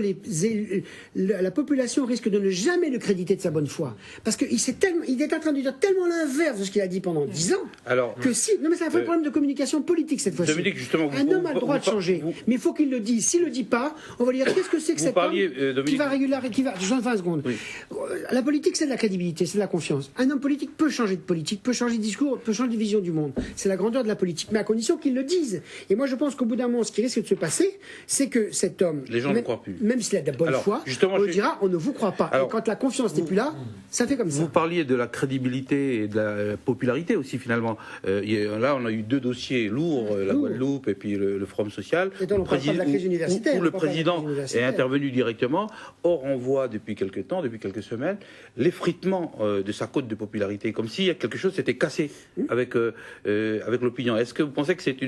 Speaker 2: la population risque de ne jamais le créditer de sa bonne foi. Parce qu'il est en train de dire tellement l'inverse de ce qu'il a dit pendant 10 ans.
Speaker 1: Alors,
Speaker 2: que si. Non, mais c'est un vrai problème de communication politique cette fois-ci.
Speaker 1: Dominique, justement,
Speaker 2: un homme a le droit de changer. Mais il faut qu'il le dise. S'il ne le dit pas, on va lui dire qu'est-ce que c'est que cet homme qui va régulariser. Je 20 secondes. Oui. La politique, c'est de la crédibilité, c'est de la confiance. Un homme politique peut changer de politique, peut changer de discours, peut changer de vision du monde. C'est la grandeur de la politique. Mais à condition qu'il le dise. Et moi, je pense qu'au bout d'un moment, ce qui risque de se passer, c'est que cet homme.
Speaker 1: Les gens ne croient plus.
Speaker 2: Même s'il a de bonne foi, on dira on ne vous croit pas. Et quand la confiance n'est plus là, ça fait comme ça.
Speaker 1: Vous parliez de la crédibilité et de la popularité aussi finalement. Là, on a eu deux dossiers lourds, la Guadeloupe et puis le Forum social.
Speaker 2: Et donc, on parle pas de la crise universitaire.
Speaker 1: Où le président est intervenu directement. Or, on voit depuis quelques temps, depuis quelques semaines, l'effritement de sa cote de popularité, comme si quelque chose s'était cassé avec l'opinion. Est-ce que vous pensez que c'est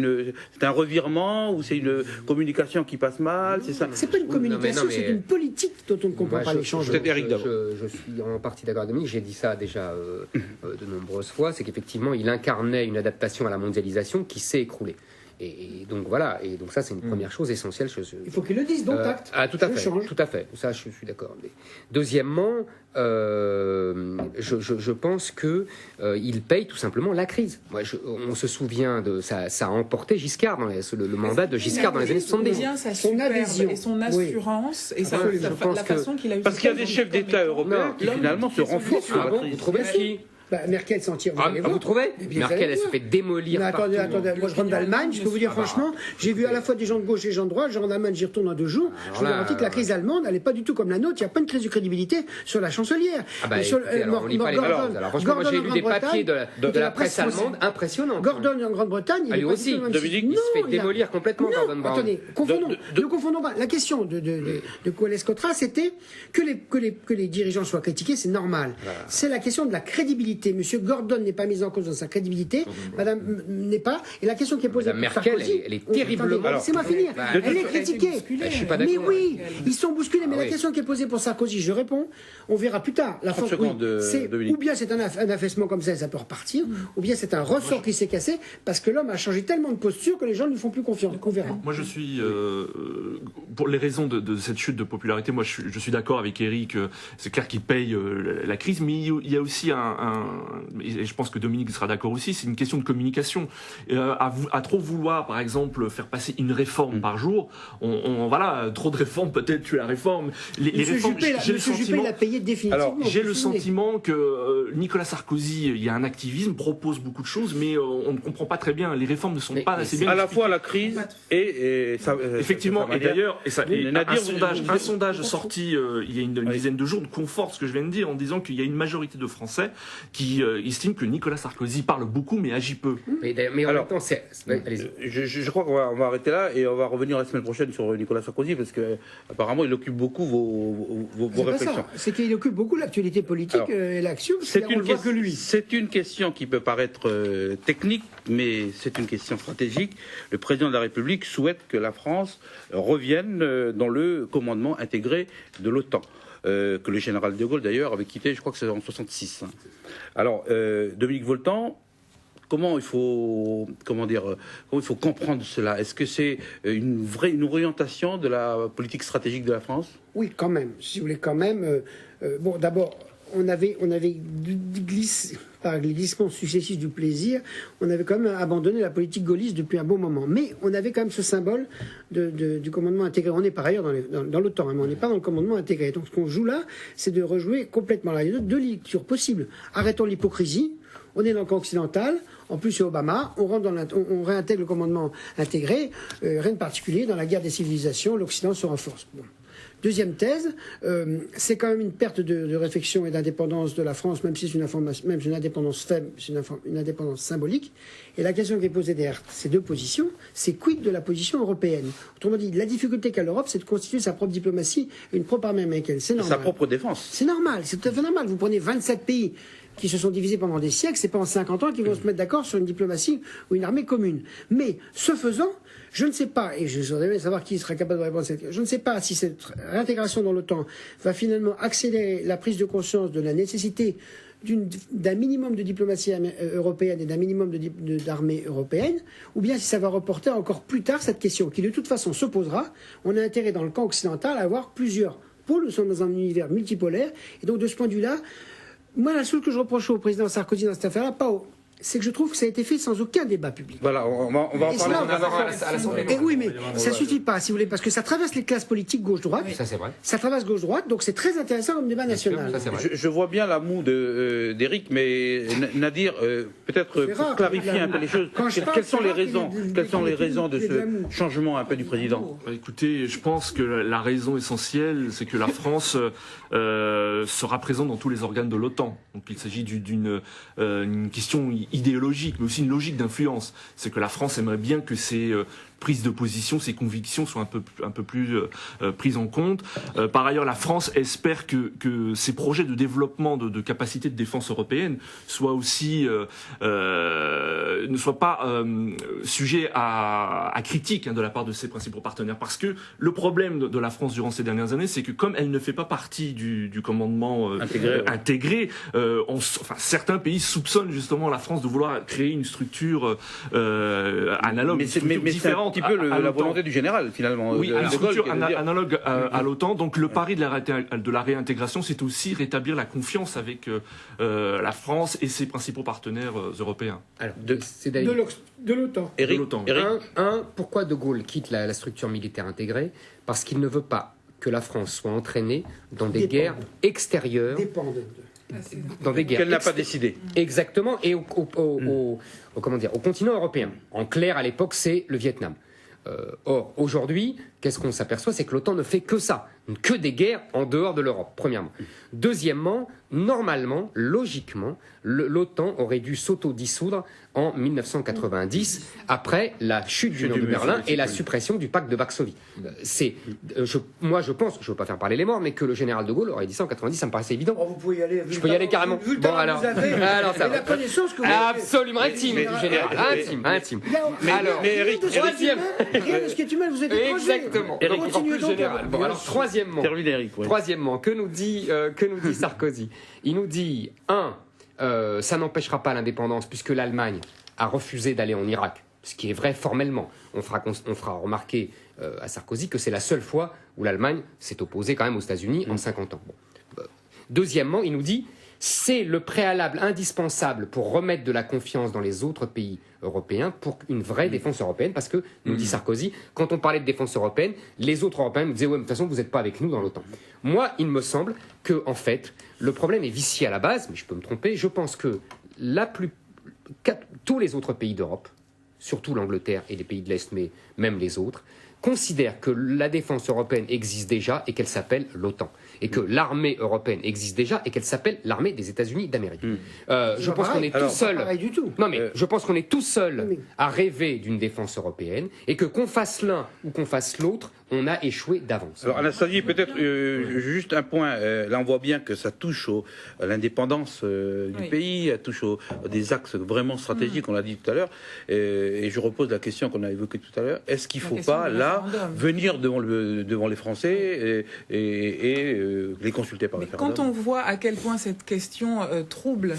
Speaker 1: un revirement ou c'est une communication qui passe mal? C'est ça?
Speaker 2: C'est pas une communication. C'est une politique dont on ne comprend pas les changements.
Speaker 3: Je suis en partie d'accord avec Dominique, j'ai dit ça déjà de nombreuses fois, c'est qu'effectivement il incarnait une adaptation à la mondialisation qui s'est écroulée. Et donc voilà, et donc ça c'est une première chose essentielle.
Speaker 2: Il faut qu'il le dise, donc acte.
Speaker 3: Tout à fait, ça je suis d'accord. Mais, deuxièmement, je pense que il paye tout simplement la crise. On se souvient de ça a emporté Giscard dans le mandat de Giscard dans les années 70.
Speaker 4: Son adhésion et son assurance et la façon qu'il a eu.
Speaker 1: Parce qu'il y a des chefs d'État européens qui finalement se renforcent sur la crise.
Speaker 3: Vous trouvez qui?
Speaker 2: Merkel s'en tire.
Speaker 3: Vous trouvez? Merkel, elle se fait démolir.
Speaker 2: Mais attendez, moi je rentre d'Allemagne, je peux vous dire franchement, j'ai vu à la fois des gens de gauche et des gens de droite, je rentre d'Allemagne, j'y retourne dans 2 jours. Je vous garantis que la crise allemande, elle n'est pas du tout comme la nôtre, il n'y a pas une crise de crédibilité sur la chancelière.
Speaker 3: On lit pas les balances. Alors franchement, moi j'ai lu des papiés de la presse allemande impressionnants.
Speaker 2: Gordon en Grande-Bretagne,
Speaker 3: il aussi, Dominique, il se fait démolir complètement.
Speaker 2: Non, attendez, ne confondons pas. La question de Coel-Escotra, c'était que les dirigeants soient critiqués, c'est normal. C'est la question de la crédibilité. Monsieur Gordon n'est pas mise en cause dans sa crédibilité, Madame n'est pas. Et la question qui est posée par
Speaker 3: Merkel, elle est terriblement.
Speaker 2: Laissez-moi finir. Elle est critiquée.
Speaker 3: Je suis pas d'accord.
Speaker 2: Mais oui, ils sont bousculés. Mais la question qui est posée pour Sarkozy, je réponds. On verra plus tard. La France, ou bien c'est un affaissement comme ça, et ça peut repartir, ou bien c'est un ressort qui s'est cassé parce que l'homme a changé tellement de posture que les gens ne lui font plus confiance. On verra.
Speaker 5: Moi, je suis pour les raisons de cette chute de popularité. Moi, je suis d'accord avec Eric. C'est clair qu'il paye la crise, mais il y a aussi et je pense que Dominique sera d'accord aussi, c'est une question de communication. À trop vouloir, par exemple, faire passer une réforme par jour, voilà, trop de réformes, peut-être tuer la réforme. Les réformes, j'ai le sentiment que Nicolas Sarkozy, il y a un activisme, propose beaucoup de choses, mais on ne comprend pas très bien. Les réformes ne sont pas assez bien.
Speaker 1: À la fois la crise et ça.
Speaker 5: Effectivement, et d'ailleurs, un sondage sorti il y a une dizaine de jours conforte ce que je viens de dire en disant qu'il y a une majorité de Français qui estiment que Nicolas Sarkozy parle beaucoup mais agit peu.
Speaker 3: Mais en même temps,
Speaker 1: je crois qu'on va arrêter là et on va revenir la semaine prochaine sur Nicolas Sarkozy parce que apparemment il occupe beaucoup vos réflexions.
Speaker 2: C'est qu'il occupe beaucoup l'actualité politique et l'action.
Speaker 1: C'est une question qui peut paraître technique, mais c'est une question stratégique. Le président de la République souhaite que la France revienne dans le commandement intégré de l'OTAN. Que le général de Gaulle, d'ailleurs, avait quitté, je crois que c'est en 1966. Alors, Dominique Voltan, comment il faut comprendre cela? Est-ce que c'est une orientation de la politique stratégique de la France?
Speaker 2: Oui, quand même. Si vous voulez, quand même. Bon, d'abord, on avait par les glissements successifs du plaisir, on avait quand même abandonné la politique gaulliste depuis un bon moment. Mais on avait quand même ce symbole du commandement intégré. On est par ailleurs dans l'OTAN, hein, mais on n'est pas dans le commandement intégré. Donc ce qu'on joue là, c'est de rejouer complètement. Là, il y a deux lectures possibles. Arrêtons l'hypocrisie. On est dans le camp occidental. En plus, c'est Obama. On réintègre le commandement intégré. Rien de particulier. Dans la guerre des civilisations, l'Occident se renforce. Bon. Deuxième thèse, c'est quand même une perte de réflexion et d'indépendance de la France, même si c'est une indépendance faible, c'est une indépendance symbolique. Et la question qui est posée derrière ces deux positions, c'est quid de la position européenne? Autrement dit, la difficulté qu'a l'Europe, c'est de constituer sa propre diplomatie et une propre armée américaine. C'est normal.
Speaker 1: Sa propre défense.
Speaker 2: C'est normal, c'est tout à fait normal. Vous prenez 27 pays qui se sont divisés pendant des siècles, c'est pas en 50 ans qu'ils vont se mettre d'accord sur une diplomatie ou une armée commune. Mais, ce faisant, je ne sais pas, et je voudrais savoir qui sera capable de répondre à cette question, je ne sais pas si cette réintégration dans l'OTAN va finalement accélérer la prise de conscience de la nécessité d'un minimum de diplomatie européenne et d'un minimum d'armée européenne, ou bien si ça va reporter encore plus tard cette question, qui de toute façon se posera. On a intérêt dans le camp occidental à avoir plusieurs pôles, nous sommes dans un univers multipolaire, et donc de ce point de vue-là, moi, la seule que je reproche au président Sarkozy dans cette affaire-là, c'est que je trouve que ça a été fait sans aucun débat public.
Speaker 1: Voilà, on va en parler
Speaker 3: à l'Assemblée.
Speaker 2: Et oui, mais ça suffit pas, si vous voulez, parce que ça traverse les classes politiques gauche-droite.
Speaker 3: Ça, c'est vrai.
Speaker 2: Ça traverse gauche-droite, donc c'est très intéressant comme débat national.
Speaker 3: Ça, c'est vrai.
Speaker 1: Je vois bien la moue d'Éric, mais Nadir, peut-être pour clarifier un peu les choses, quelles sont les raisons de ce changement un peu du président?
Speaker 5: Écoutez, je pense que la raison essentielle, c'est que la France sera présente dans tous les organes de l'OTAN. Donc il s'agit d'une question idéologique, mais aussi une logique d'influence. C'est que la France aimerait bien que ses prises de position, ses convictions soient un peu plus prises en compte. Par ailleurs, la France espère que ces projets de développement de capacités de défense européenne soient aussi ne soient pas sujets à critique de la part de ses principaux partenaires. Parce que le problème de la France durant ces dernières années, c'est que comme elle ne fait pas partie du commandement intégré, certains pays soupçonnent justement la France de vouloir créer une structure analogue,
Speaker 1: mais différente. Un petit peu la volonté du général, finalement.
Speaker 5: Oui, une structure analogue à l'OTAN. Donc le pari de la réintégration, c'est aussi rétablir la confiance avec la France et ses principaux partenaires européens.
Speaker 3: Alors,
Speaker 2: de l'OTAN.
Speaker 1: Éric,
Speaker 3: pourquoi De Gaulle quitte la structure militaire intégrée? Parce qu'il ne veut pas que la France soit entraînée dans des guerres extérieures. Dans des guerres
Speaker 1: qu'elle n'a pas décidé.
Speaker 3: Exactement, et au continent européen. En clair, à l'époque, c'est le Vietnam. Or, aujourd'hui, qu'est-ce qu'on s'aperçoit? C'est que l'OTAN ne fait que ça, que des guerres en dehors de l'Europe, premièrement. Deuxièmement, normalement, logiquement, l'OTAN aurait dûu s'auto-dissoudre en 1990, après la chute du mur de Berlin et la suppression du pacte de Varsovie. Moi, je pense, je ne veux pas faire parler les morts, mais que le général de Gaulle aurait dit ça en 90, ça me paraissait évident.
Speaker 2: Oh, vous pouvez y aller.
Speaker 3: Je peux y aller carrément.
Speaker 2: Bon, alors ça va. La connaissance que vous
Speaker 3: absolument intime, du général. Intime.
Speaker 1: Mais Éric,
Speaker 3: troisième.
Speaker 2: Rien de ce qui est humain, vous êtes étranger.
Speaker 3: Exactement. Continuez donc. Bon, alors, troisièmement, que nous dit Sarkozy? Il nous dit, ça n'empêchera pas l'indépendance puisque l'Allemagne a refusé d'aller en Irak, ce qui est vrai formellement. On fera remarquer à Sarkozy que c'est la seule fois où l'Allemagne s'est opposée quand même aux États-Unis en 50 ans. Bon. Deuxièmement, il nous dit, c'est le préalable indispensable pour remettre de la confiance dans les autres pays européens pour une vraie défense européenne, parce que, nous dit Sarkozy, quand on parlait de défense européenne, les autres Européens nous disaient « ouais, mais de toute façon, vous n'êtes pas avec nous dans l'OTAN ». Moi, il me semble que, en fait, le problème est vicié à la base, mais je peux me tromper, je pense que tous les autres pays d'Europe, surtout l'Angleterre et les pays de l'Est, mais même les autres, considèrent que la défense européenne existe déjà et qu'elle s'appelle l'OTAN. Et que l'armée européenne existe déjà et qu'elle s'appelle l'armée des États-Unis d'Amérique. Je pense qu'on est tout seul. Non, mais je pense qu'on est tout seul à rêver d'une défense européenne et que qu'on fasse l'un ou qu'on fasse l'autre, on a échoué d'avance.
Speaker 1: Alors Anastasie, peut-être juste un point. Là, on voit bien que ça touche à l'indépendance du pays, ça touche des axes vraiment stratégiques, on l'a dit tout à l'heure. Et je repose la question qu'on a évoquée tout à l'heure. Est-ce qu'il ne faut pas, là, venir devant les Français et les consulter par référendum?
Speaker 4: Quand on voit à quel point cette question trouble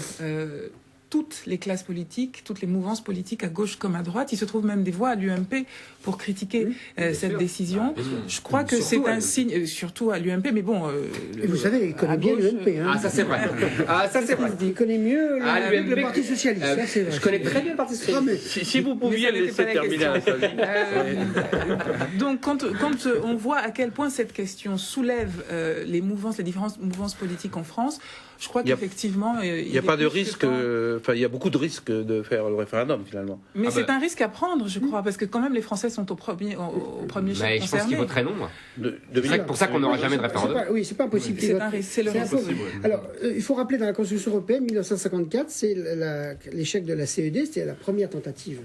Speaker 4: toutes les classes politiques, toutes les mouvances politiques à gauche comme à droite. Il se trouve même des voix à l'UMP pour critiquer cette décision. Je crois que c'est un signe, surtout à l'UMP, mais bon...
Speaker 2: et vous savez, il connaît bien l'UMP.
Speaker 3: Ah, ça c'est vrai. Ah, ça c'est vrai.
Speaker 2: Il connaît mieux le Parti Socialiste.
Speaker 3: Je connais très bien le Parti Socialiste.
Speaker 1: Si vous pouviez laisser terminer Anastasie.
Speaker 4: Donc, quand on voit à quel point cette question soulève les différentes mouvances politiques en France, je crois qu'effectivement...
Speaker 1: Il n'y a pas de risque... il y a beaucoup de risques de faire le référendum, finalement.
Speaker 4: Mais c'est un risque à prendre, je crois, parce que quand même, les Français sont au premier chef concerné.
Speaker 3: Je pense qu'ils voteraient non, moi. C'est pour ça qu'on n'aura jamais de référendum.
Speaker 2: Oui, c'est pas impossible.
Speaker 4: C'est le risque.
Speaker 2: Alors, il faut rappeler, dans la Constitution européenne, 1954, c'est l'échec de la CED, c'était la première tentative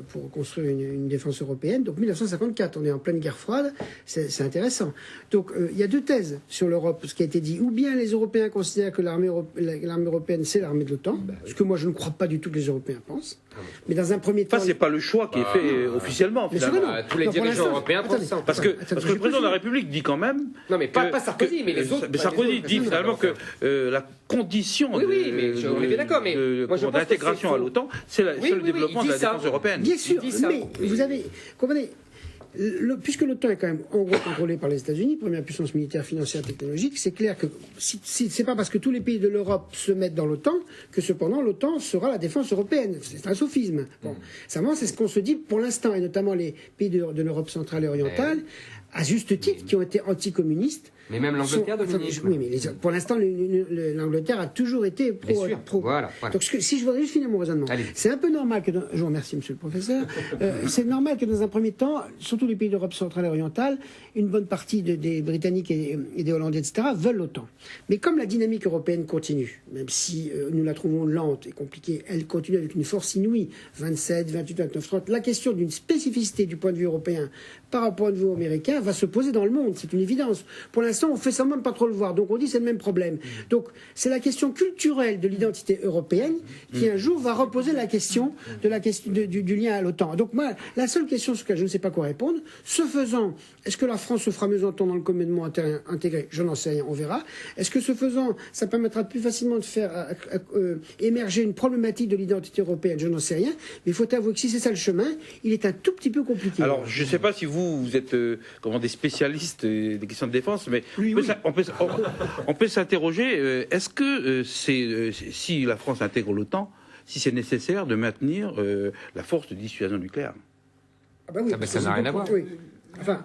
Speaker 2: pour construire une défense européenne. Donc 1954, on est en pleine guerre froide, c'est intéressant. Donc il y a deux thèses sur l'Europe, ce qui a été dit. Ou bien les Européens considèrent que l'armée européenne, c'est l'armée de l'OTAN, ce que moi je ne crois pas du tout que les Européens pensent. Mais dans un premier temps...
Speaker 1: Ça, c'est pas le choix qui est fait officiellement, finalement.
Speaker 3: Tous les dirigeants européens pensent ça.
Speaker 1: Parce que le président de la République dit quand même...
Speaker 3: Non, mais pas Sarkozy, mais les autres...
Speaker 1: Mais Sarkozy dit finalement que la condition d'intégration à l'OTAN, c'est le développement de la défense européenne.
Speaker 2: Bien sûr, mais vous avez... Comprenez, puisque l'OTAN est quand même en gros contrôlé par les États-Unis, première puissance militaire, financière, technologique, c'est clair que c'est pas parce que tous les pays de l'Europe se mettent dans l'OTAN que cependant l'OTAN sera la défense européenne. C'est un sophisme. Bon, c'est ce qu'on se dit pour l'instant, et notamment les pays de l'Europe centrale et orientale, à juste titre, qui ont été anticommunistes.
Speaker 3: Mais même l'Angleterre domine.
Speaker 2: Oui, mais pour l'instant, l'Angleterre a toujours été pro.
Speaker 3: Voilà.
Speaker 2: Donc, si je voudrais juste finir mon raisonnement, c'est un peu normal que... Je vous remercie, monsieur le professeur. C'est normal que dans un premier temps, surtout les pays d'Europe centrale et orientale, une bonne partie des Britanniques et des Hollandais, etc., veulent l'OTAN. Mais comme la dynamique européenne continue, même si nous la trouvons lente et compliquée, elle continue avec une force inouïe, 27, 28, 29, 30, la question d'une spécificité du point de vue européen par rapport au point de vue américain va se poser dans le monde, c'est une évidence. Pour l'instant, on fait semblant de pas trop le voir, donc on dit c'est le même problème. Donc c'est la question culturelle de l'identité européenne qui un jour va reposer la question du lien à l'OTAN. Donc moi, la seule question sur laquelle je ne sais pas quoi répondre, ce faisant, est-ce que la France se fera mieux entendre dans le commandement intégré? Je n'en sais rien, on verra. Est-ce que ce faisant, ça permettra plus facilement de faire émerger une problématique de l'identité européenne? Je n'en sais rien, mais il faut avouer que si c'est ça le chemin, il est un tout petit peu compliqué.
Speaker 1: Alors je ne sais pas si vous êtes des spécialistes des questions de défense, mais on peut s'interroger, est-ce que si la France intègre l'OTAN, si c'est nécessaire de maintenir la force de dissuasion nucléaire?
Speaker 3: Ça n'a rien à voir.
Speaker 2: Oui. Enfin,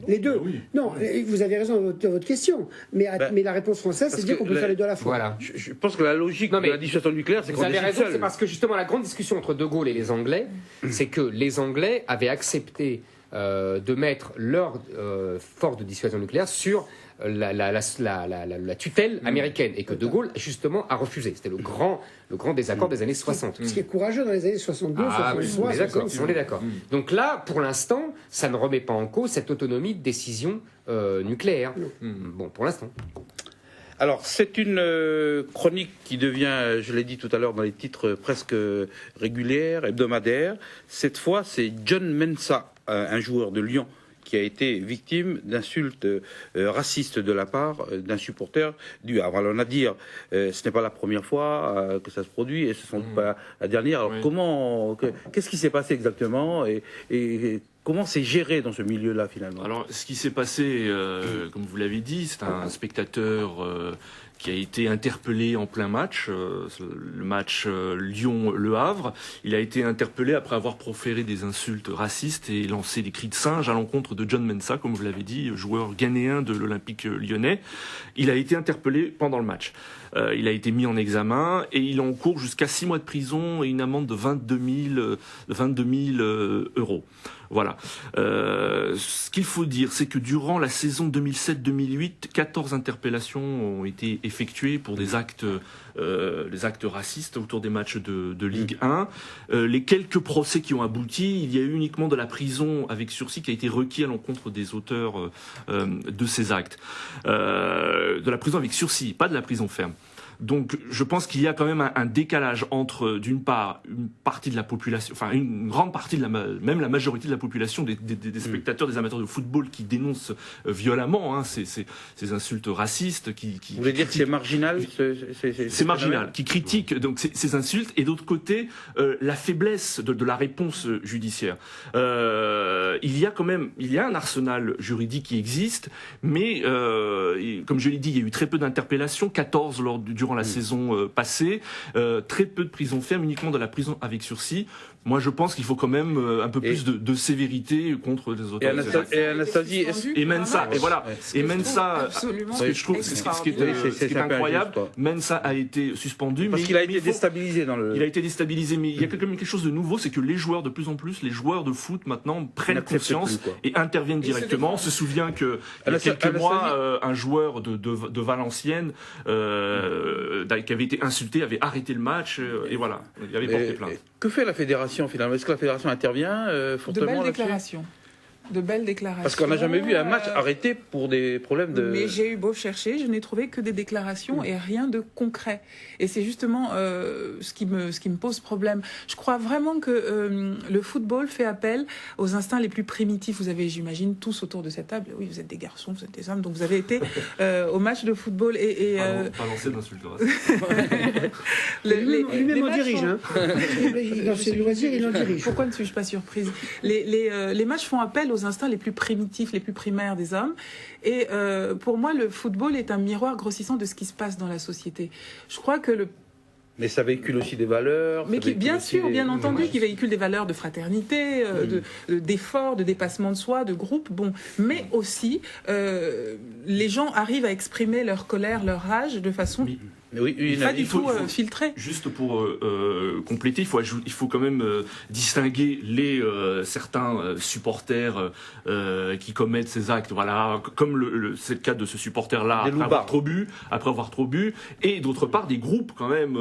Speaker 2: les deux. Non, vous avez raison dans votre question. Mais la réponse française, c'est de dire qu'on peut faire les deux à la fois.
Speaker 3: Voilà.
Speaker 1: Je pense que la logique de la dissuasion nucléaire, c'est qu'on décide seul. Vous avez raison,
Speaker 3: c'est parce que justement la grande discussion entre De Gaulle et les Anglais, c'est que les Anglais avaient accepté de mettre leur force de dissuasion nucléaire sur la tutelle américaine, et que De Gaulle justement a refusé. C'était le grand désaccord des années 60.
Speaker 2: Ce qui est courageux dans les années 62, 63.
Speaker 3: On est d'accord. Donc là, pour l'instant, ça ne remet pas en cause cette autonomie de décision nucléaire. Bon, pour l'instant.
Speaker 1: Alors, c'est une chronique qui devient, je l'ai dit tout à l'heure, dans les titres presque réguliers, hebdomadaires. Cette fois, c'est John Mensah, un joueur de Lyon, qui a été victime d'insultes racistes de la part d'un supporter du Havre. Alors on a dit, ce n'est pas la première fois que ça se produit, et ce ne sont pas la dernière. Alors qu'est-ce qui s'est passé exactement, et comment c'est géré dans ce milieu-là finalement?
Speaker 5: Alors ce qui s'est passé, comme vous l'avez dit, c'est un spectateur qui a été interpellé en plein match, le match Lyon-Le Havre. Il a été interpellé après avoir proféré des insultes racistes et lancé des cris de singe à l'encontre de John Mensah, comme vous l'avez dit, joueur ghanéen de l'Olympique lyonnais. Il a été interpellé pendant le match. Il a été mis en examen et il encourt jusqu'à 6 mois de prison et une amende de 22 000 euros. Voilà. Ce qu'il faut dire, c'est que durant la saison 2007-2008, 14 interpellations ont été effectuées pour des actes racistes autour des matchs de Ligue 1. Les quelques procès qui ont abouti, il y a eu uniquement de la prison avec sursis qui a été requis à l'encontre des auteurs de ces actes. De la prison avec sursis, pas de la prison ferme. Donc, je pense qu'il y a quand même un décalage entre, d'une part, une partie de la population, enfin une grande partie même la majorité de la population des spectateurs, des amateurs de football qui dénoncent violemment ces insultes racistes.
Speaker 1: Vous voulez dire que c'est marginal
Speaker 5: C'est marginal, qui critiquent donc ces insultes, et d'autre côté, la faiblesse de la réponse judiciaire. Il y a un arsenal juridique qui existe, mais comme je l'ai dit, il y a eu très peu d'interpellations, 14 durant la saison passée, très peu de prison ferme, uniquement de la prison avec sursis. Moi, je pense qu'il faut quand même un peu plus de sévérité contre les auteurs.
Speaker 1: Et Anastasie,
Speaker 5: et Mensa, et voilà. Et Mensa, ce qui est incroyable, Mensa a été suspendu.
Speaker 1: Parce qu'il a été déstabilisé dans le...
Speaker 5: Il a été déstabilisé, mais il y a quand même quelque chose de nouveau, c'est que les joueurs, de plus en plus, les joueurs de foot maintenant prennent conscience et interviennent directement. On se souvient que il y a quelques mois, un joueur de Valenciennes qui avait été insulté avait arrêté le match et voilà, il avait porté plainte.
Speaker 1: Que fait la fédération finalement? Est-ce que la fédération intervient fortement?
Speaker 4: De belles déclarations.
Speaker 1: Parce qu'on n'a jamais vu un match arrêté pour des problèmes de...
Speaker 4: Mais j'ai eu beau chercher, je n'ai trouvé que des déclarations et rien de concret. Et c'est justement ce qui me pose problème. Je crois vraiment que le football fait appel aux instincts les plus primitifs. Vous avez, j'imagine, tous autour de cette table, oui, vous êtes des garçons, vous êtes des hommes, donc vous avez été au match de football
Speaker 5: Pas lancé d'insultes racistes.
Speaker 2: Lui-même en dirige. Dans ses loisirs, il en dirige.
Speaker 4: Pourquoi ne suis-je pas surprise? Les matchs font appel aux instincts les plus primitifs, les plus primaires des hommes. Et pour moi, le football est un miroir grossissant de ce qui se passe dans la société. Je crois que
Speaker 1: Mais ça véhicule aussi des valeurs.
Speaker 4: Mais bien sûr, bien entendu, qui véhicule des valeurs de fraternité, d'effort, de dépassement de soi, de groupe. Bon, mais aussi, les gens arrivent à exprimer leur colère, leur rage de façon pas du tout filtrée.
Speaker 5: Juste pour compléter, il faut quand même distinguer certains supporters qui commettent ces actes. Voilà, comme c'est le cas de ce supporter-là après avoir trop bu, et d'autre part des groupes quand même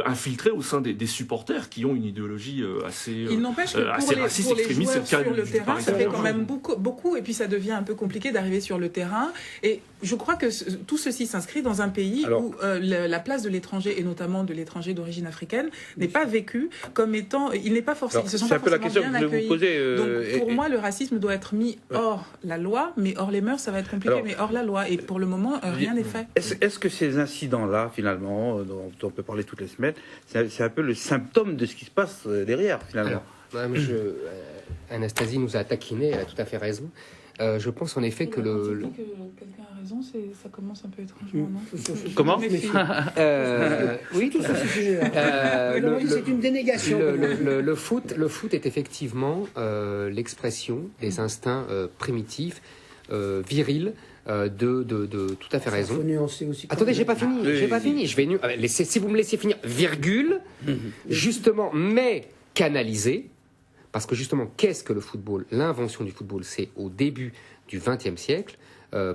Speaker 5: infiltrés au sein des supporters qui ont une idéologie assez raciste, extrémiste.
Speaker 4: C'est le cas sur le terrain, ça fait quand même beaucoup, et puis ça devient un peu compliqué d'arriver sur le terrain. Et je crois que tout ceci s'inscrit dans un pays où la place de l'étranger, et notamment de l'étranger d'origine africaine, n'est pas vécue comme étant... Il n'est pas forcément... Ils se sont pas forcément bien accueillis. Donc pour moi, le racisme doit être mis hors la loi, mais hors les mœurs, ça va être compliqué, mais hors la loi. Et pour le moment, rien n'est fait.
Speaker 1: Est-ce que ces incidents-là, finalement, dont on peut parler toutes les semaines, c'est un peu le symptôme de ce qui se passe derrière, finalement?
Speaker 3: Alors, Anastasie nous a taquiné, elle a tout à fait raison. Je pense en effet que
Speaker 4: quelqu'un a raison, ça commence un peu étrangement, non?
Speaker 1: Comment?
Speaker 2: Oui, tout ça, c'est une dénégation.
Speaker 3: Le foot est effectivement l'expression des instincts primitifs, virils, tout à fait raison. Attendez, j'ai pas fini. Je vais si vous me laissez finir, virgule, justement, mais canalisé. Parce que justement, qu'est-ce que le football? L'invention du football, c'est au début du XXe siècle,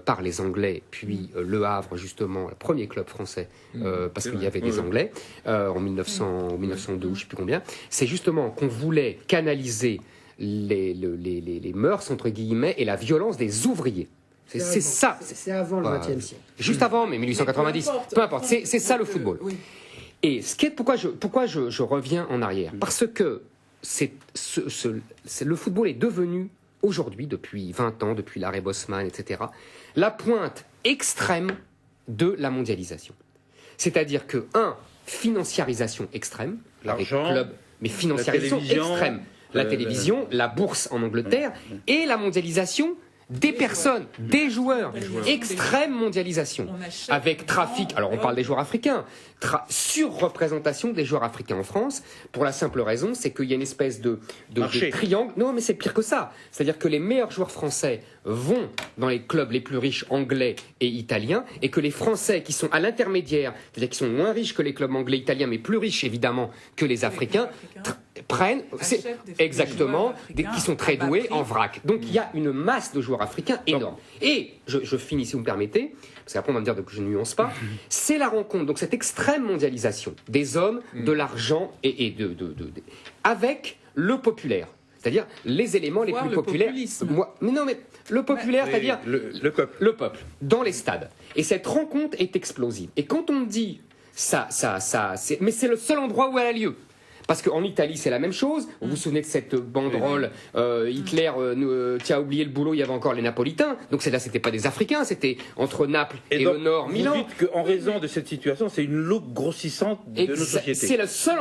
Speaker 3: par les Anglais, puis Le Havre, justement, le premier club français, parce qu'il y avait des Anglais, en 1902, ou je ne sais plus combien. C'est justement qu'on voulait canaliser les mœurs, entre guillemets, et la violence des ouvriers. C'est ça.
Speaker 2: C'est avant le XXe siècle.
Speaker 3: Juste avant, mais 1890. Peu importe, c'est ça le football. Oui. Et pourquoi je reviens en arrière? Parce que le football est devenu aujourd'hui, depuis 20 ans, depuis l'arrêt Bosman, etc., la pointe extrême de la mondialisation. C'est-à-dire que, financiarisation extrême, des clubs, mais financiarisation extrême. La télévision, la bourse en Angleterre, et la mondialisation des personnes, des joueurs, extrême mondialisation, avec trafic, alors on parle des joueurs africains, surreprésentation des joueurs africains en France, pour la simple raison, c'est qu'il y a une espèce de triangle, non mais c'est pire que ça, c'est-à-dire que les meilleurs joueurs français vont dans les clubs les plus riches anglais et italiens, et que les Français qui sont à l'intermédiaire, c'est-à-dire qui sont moins riches que les clubs anglais et italiens, mais plus riches évidemment que les Africains, prennent, exactement, qui sont très doués en vrac. Donc il y a une masse de joueurs africains énorme. Et je finis si vous me permettez, parce qu'après on va me dire que je ne nuance pas, c'est la rencontre, donc cette extrême mondialisation des hommes, de l'argent et avec le populaire. C'est-à-dire les éléments les plus populaires. Mais le populaire, c'est-à-dire
Speaker 1: le peuple.
Speaker 3: Le peuple, dans les stades. Et cette rencontre est explosive. Et quand on me dit mais c'est le seul endroit où elle a lieu. Parce qu'en Italie, c'est la même chose. Vous vous souvenez de cette banderole Hitler, tu as oublié le boulot, il y avait encore les Napolitains. Donc là, c'était pas des Africains, c'était entre Naples et
Speaker 1: donc,
Speaker 3: le nord, Milan.
Speaker 1: Vous dites qu'en raison de cette situation, c'est une loupe grossissante de nos sociétés.
Speaker 3: C'est le seul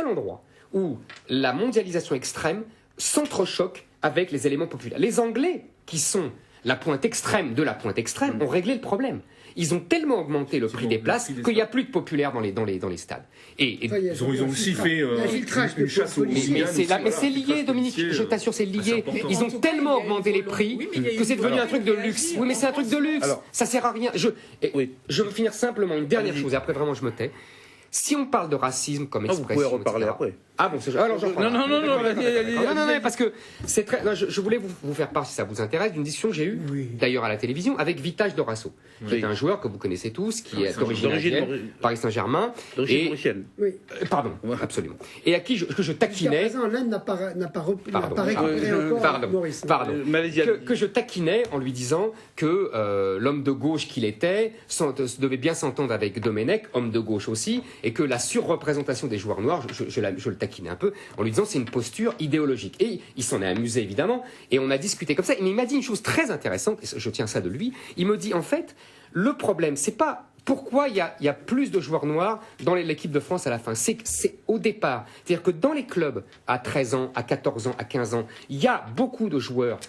Speaker 3: endroit où la mondialisation extrême s'entrechoque avec les éléments populaires. Les Anglais, qui sont la pointe extrême de la pointe extrême, ont réglé le problème. Ils ont tellement augmenté le prix des places qu'il n'y a plus de populaires dans les stades.
Speaker 6: Ils ont aussi fait une chasse aux
Speaker 3: mais c'est lié, Dominique, je t'assure, c'est lié. Ils ont tellement augmenté les prix que c'est devenu un truc de luxe. Oui, mais c'est un truc de luxe. Ça sert à rien. Je veux finir simplement une dernière chose, et après vraiment je me tais. Si on parle de racisme comme expression,
Speaker 1: vous pouvez reparler après.
Speaker 3: Ah bon, c'est alors non, parce que c'est très. Je voulais vous faire part, si ça vous intéresse, d'une discussion que j'ai eue d'ailleurs à la télévision avec Vitage Dorasso, qui est un joueur que vous connaissez tous, qui est d'origine Paris Saint-Germain,
Speaker 1: d'origine mauricienne.
Speaker 3: Pardon, absolument. Et à qui je taquinais.
Speaker 2: Jusqu'à présent, l'Inde n'a pas récupéré encore Maurice.
Speaker 3: Pardon. Que je taquinais en lui disant que l'homme de gauche qu'il était devait bien s'entendre avec Domenech, homme de gauche aussi, et que la surreprésentation des joueurs noirs, je le taquinais un peu en lui disant c'est une posture idéologique. Et il s'en est amusé évidemment, et on a discuté comme ça. Mais il m'a dit une chose très intéressante, et je tiens ça de lui. Il me dit en fait, le problème c'est pas pourquoi il y a plus de joueurs noirs dans l'équipe de France à la fin. C'est au départ. C'est-à-dire que dans les clubs à 13 ans, à 14 ans, à 15 ans, il y a beaucoup de joueurs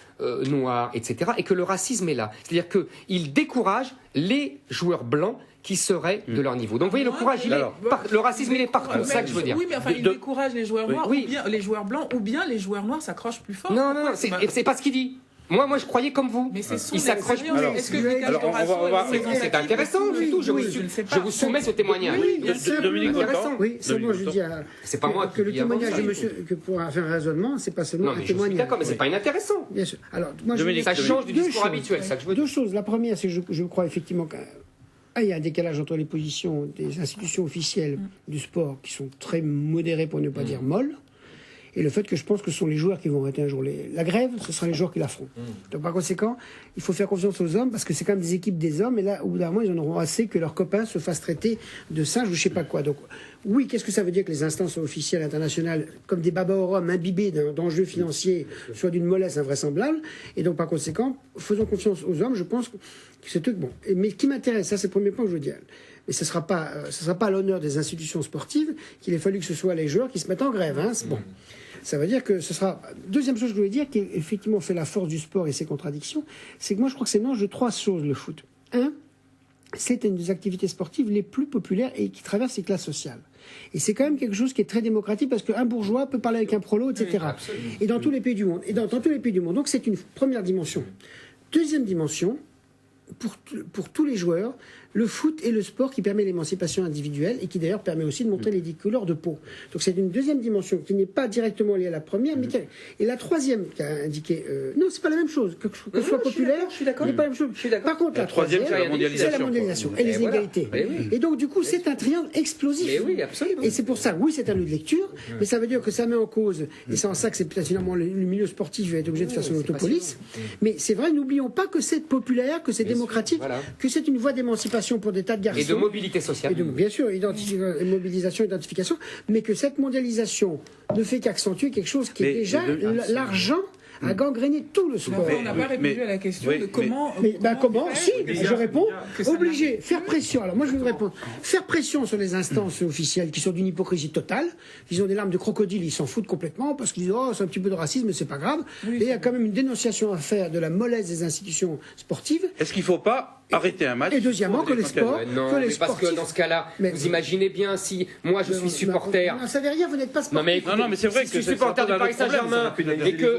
Speaker 3: noirs, etc. Et que le racisme est là. C'est-à-dire qu'il décourage les joueurs blancs qui seraient de leur niveau. Donc vous voyez, le courage, le racisme, il est partout, c'est ça que je veux dire.
Speaker 4: Oui, mais enfin, il décourage les joueurs noirs, ou bien les joueurs blancs, ou bien les joueurs noirs s'accrochent plus fort.
Speaker 3: Non, c'est pas ce qu'il dit. Moi, je croyais comme vous.
Speaker 4: Mais c'est
Speaker 3: il s'accroche plus.
Speaker 4: Est-ce que Vitage Dorasso
Speaker 3: c'est intéressant, du tout. Je vous soumets ce témoignage.
Speaker 1: Dominique Voltan.
Speaker 2: Oui, seulement je dis
Speaker 3: c'est pas moi
Speaker 2: que le témoignage de monsieur, que pour faire un raisonnement, c'est pas seulement un témoignage.
Speaker 3: D'accord, mais c'est pas inintéressant.
Speaker 2: Bien sûr. Alors, moi,
Speaker 3: ça change du discours habituel, ça que je veux dire.
Speaker 2: Deux choses. La première, c'est que je crois effectivement qu'il y a un décalage entre les positions des institutions officielles du sport, qui sont très modérées pour ne pas dire molles, et le fait que je pense que ce sont les joueurs qui vont arrêter un jour. La grève, ce sera les joueurs qui la feront. Donc par conséquent, il faut faire confiance aux hommes, parce que c'est quand même des équipes des hommes, et là, au bout d'un moment, ils en auront assez que leurs copains se fassent traiter de singes ou je sais pas quoi. Donc oui, qu'est-ce que ça veut dire que les instances officielles internationales, comme des babas au rhum, imbibés d'enjeux financiers, soient d'une mollesse invraisemblable, et donc par conséquent, faisons confiance aux hommes, je pense que c'est truc bon. Mais ce qui m'intéresse, ça c'est le premier point que je veux dire, mais ce ne sera pas à l'honneur des institutions sportives qu'il ait fallu que ce soit les joueurs qui se mettent en grève. Hein, c'est bon. Ça veut dire que ce sera... Deuxième chose que je voulais dire, qui effectivement fait la force du sport et ses contradictions, c'est que moi je crois que c'est le mélange de trois choses, le foot. Un, c'est une des activités sportives les plus populaires et qui traverse les classes sociales. Et c'est quand même quelque chose qui est très démocratique, parce qu'un bourgeois peut parler avec un prolo, etc. Et dans tous les pays du monde. Donc c'est une première dimension. Deuxième dimension, pour tous les joueurs, le foot est le sport qui permet l'émancipation individuelle et qui d'ailleurs permet aussi de montrer les couleurs de peau. Donc c'est une deuxième dimension qui n'est pas directement liée à la première, mais et la troisième qui a indiqué non, c'est pas la même chose, que ce soit populaire,
Speaker 3: je suis d'accord.
Speaker 2: n'est pas la même chose. Par contre, la troisième, c'est la mondialisation et les égalités. Et donc du coup, c'est un triangle explosif.
Speaker 3: Mais oui, absolument.
Speaker 2: Et c'est pour ça, oui, c'est un lieu de lecture, mais ça veut dire que ça met en cause, et c'est en ça que c'est peut-être finalement le milieu sportif va être obligé de faire son autopolice. Mais c'est vrai, n'oublions pas que c'est populaire, que c'est démocratique, que c'est une voie d'émancipation pour des tas de garçons.
Speaker 3: Et de mobilité sociale.
Speaker 2: Bien sûr, mobilisation, identification, mais que cette mondialisation ne fait qu'accentuer quelque chose qui est déjà l'argent a gangréné tout le sport.
Speaker 4: On n'a pas répondu à la question de comment...
Speaker 2: Comment si, je réponds, obligé, faire pression. Alors moi je vais vous répondre. Faire pression sur les instances officielles qui sont d'une hypocrisie totale, ils ont des larmes de crocodile, ils s'en foutent complètement, parce qu'ils disent oh c'est un petit peu de racisme, mais c'est pas grave. Et il y a quand même une dénonciation à faire de la mollesse des institutions sportives.
Speaker 1: Est-ce qu'il ne faut pas arrêter un match.
Speaker 2: Et deuxièmement, que les sports.
Speaker 3: Parce que dans ce cas-là, vous imaginez bien, si moi je suis supporter.
Speaker 2: Vous ne savez rien, vous n'êtes pas sportif.
Speaker 1: Non, mais c'est vrai
Speaker 3: que je suis supporter du Paris Saint-Germain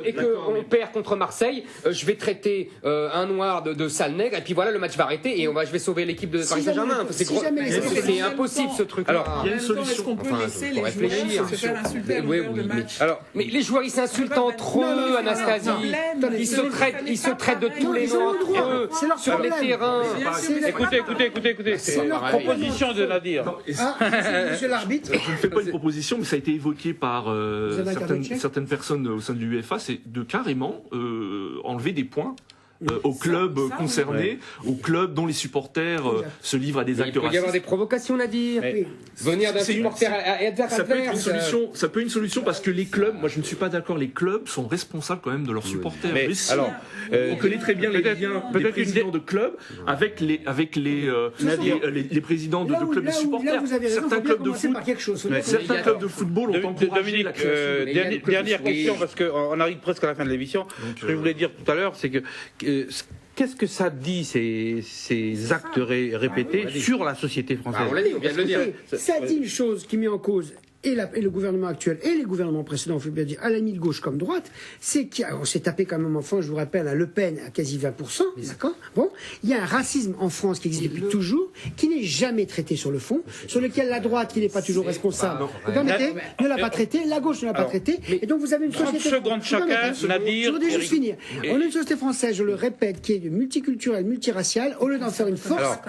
Speaker 3: et qu'on perd contre Marseille, je vais traiter un noir de sale nègre, et puis voilà, le match va arrêter et je vais sauver l'équipe de Paris Saint-Germain. C'est impossible ce truc.
Speaker 4: Alors, il y a une solution. Est-ce qu'on peut laisser les joueurs se faire insulter à longueur de match?
Speaker 3: Mais les joueurs, ils s'insultent entre eux, Anastasie. Ils se traitent de tous les noms entre eux, sur les terrains.
Speaker 1: Écoutez. Proposition de Nadir.
Speaker 2: Monsieur l'arbitre.
Speaker 5: Je ne fais pas une proposition, mais ça a été évoqué par certaines personnes au sein de l'UEFA, c'est de carrément enlever des points aux clubs concernés, aux clubs dont les supporters se livrent à des actes racistes.
Speaker 3: Il peut y avoir des provocations à dire. Venir d'un supporter adverse.
Speaker 5: Ça peut être une solution. Ça peut être une solution parce que les clubs, moi je ne suis pas d'accord, les clubs sont responsables quand même de leurs supporters. Mais si, on connaît très bien les liens des présidents de clubs avec les présidents de clubs de supporters. Certains clubs de foot, certains clubs de football ont encouragé la création.
Speaker 1: Dernière question parce qu'on arrive presque à la fin de l'émission. Ce que je voulais dire tout à l'heure, c'est que qu'est-ce que ça dit, ces actes répétés sur la société française?
Speaker 3: On l'a dit, on vient de le dire.
Speaker 2: Ça dit une chose qui met en cause et le gouvernement actuel et les gouvernements précédents, il faut bien dire, à la limite gauche comme droite, c'est qu'on s'est tapé quand même enfant, je vous rappelle, à Le Pen à quasi 20%, d'accord? Bon, il y a un racisme en France qui existe depuis toujours, qui n'est jamais traité sur le fond, sur lequel la droite, qui n'est pas toujours responsable, ne l'a pas traité, la gauche ne l'a pas traité, et donc vous avez une société...
Speaker 1: 30 secondes chacun, Nadir...
Speaker 2: Je voudrais juste finir. On a une société française, je le répète, qui est multiculturelle, multiraciale, au lieu d'en faire une force,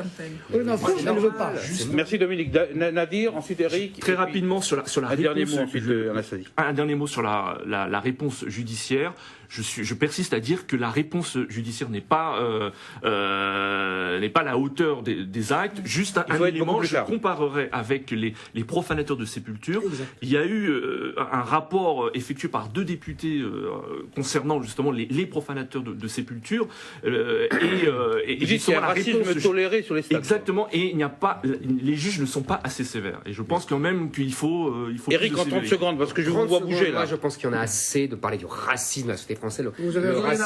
Speaker 2: au lieu d'en faire, je ne le veux pas.
Speaker 1: Merci Dominique. Nadir, ensuite Eric.
Speaker 5: Très rapidement sur la
Speaker 1: un dernier
Speaker 5: réponse,
Speaker 1: mot ensuite, Anastasie.
Speaker 5: Un dernier mot sur la réponse judiciaire. Je persiste à dire que la réponse judiciaire n'est pas la hauteur des actes. Juste un élément, je comparerai avec les profanateurs de sépultures. Il y a eu un rapport effectué par 2 députés concernant justement les profanateurs de sépultures
Speaker 1: et justement la racisme toléré sur les stades.
Speaker 5: Exactement. Et il n'y a pas, les juges ne sont pas assez sévères. Et je pense quand même qu'il faut.
Speaker 1: Eric, en 30 secondes, parce que je vous vois bouger là.
Speaker 3: Moi, je pense qu'il y en a assez de parler du racisme à la société française.
Speaker 2: Vous avez raison,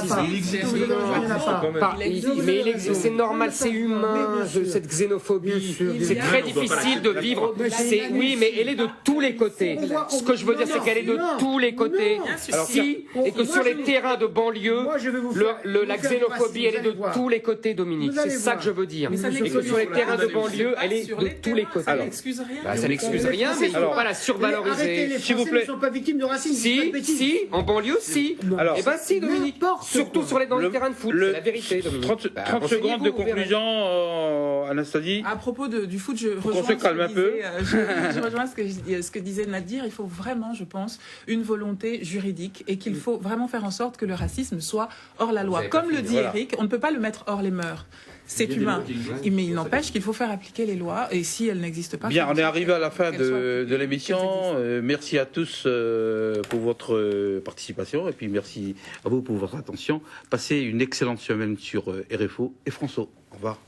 Speaker 3: mais c'est normal, c'est humain, cette xénophobie. C'est très difficile de vivre. Oui, mais elle est de tous les côtés. Ce que je veux dire, c'est qu'elle est de tous les côtés. Et que sur les terrains de banlieue, la xénophobie, elle est de tous les côtés, Dominique. C'est ça que je veux dire. Et que sur les terrains de banlieue, elle est de tous les côtés.
Speaker 4: Ça n'excuse rien.
Speaker 3: Ça n'excuse rien, mais il ne faut pas la survaloriser.
Speaker 2: S'il vous plaît. Ils ne sont pas victimes de racisme.
Speaker 3: Si, en banlieue, si. Eh ben si, Dominique. Surtout dans les terrains de foot, c'est la vérité, Dominique.
Speaker 1: 30 secondes de conclusion, Anastasie.
Speaker 4: À propos du foot, je rejoins ce que disait Nadir. Il faut vraiment, je pense, une volonté juridique et qu'il faut vraiment faire en sorte que le racisme soit hors la loi. Comme le dit Eric, on ne peut pas le mettre hors les mœurs. C'est humain. Mais il n'empêche qu'il faut faire appliquer les lois et si elles n'existent pas...
Speaker 1: Bien, on est arrivé à la fin de l'émission. Merci à tous pour votre participation et puis merci à vous pour votre attention. Passez une excellente semaine sur RFO et François. Au revoir.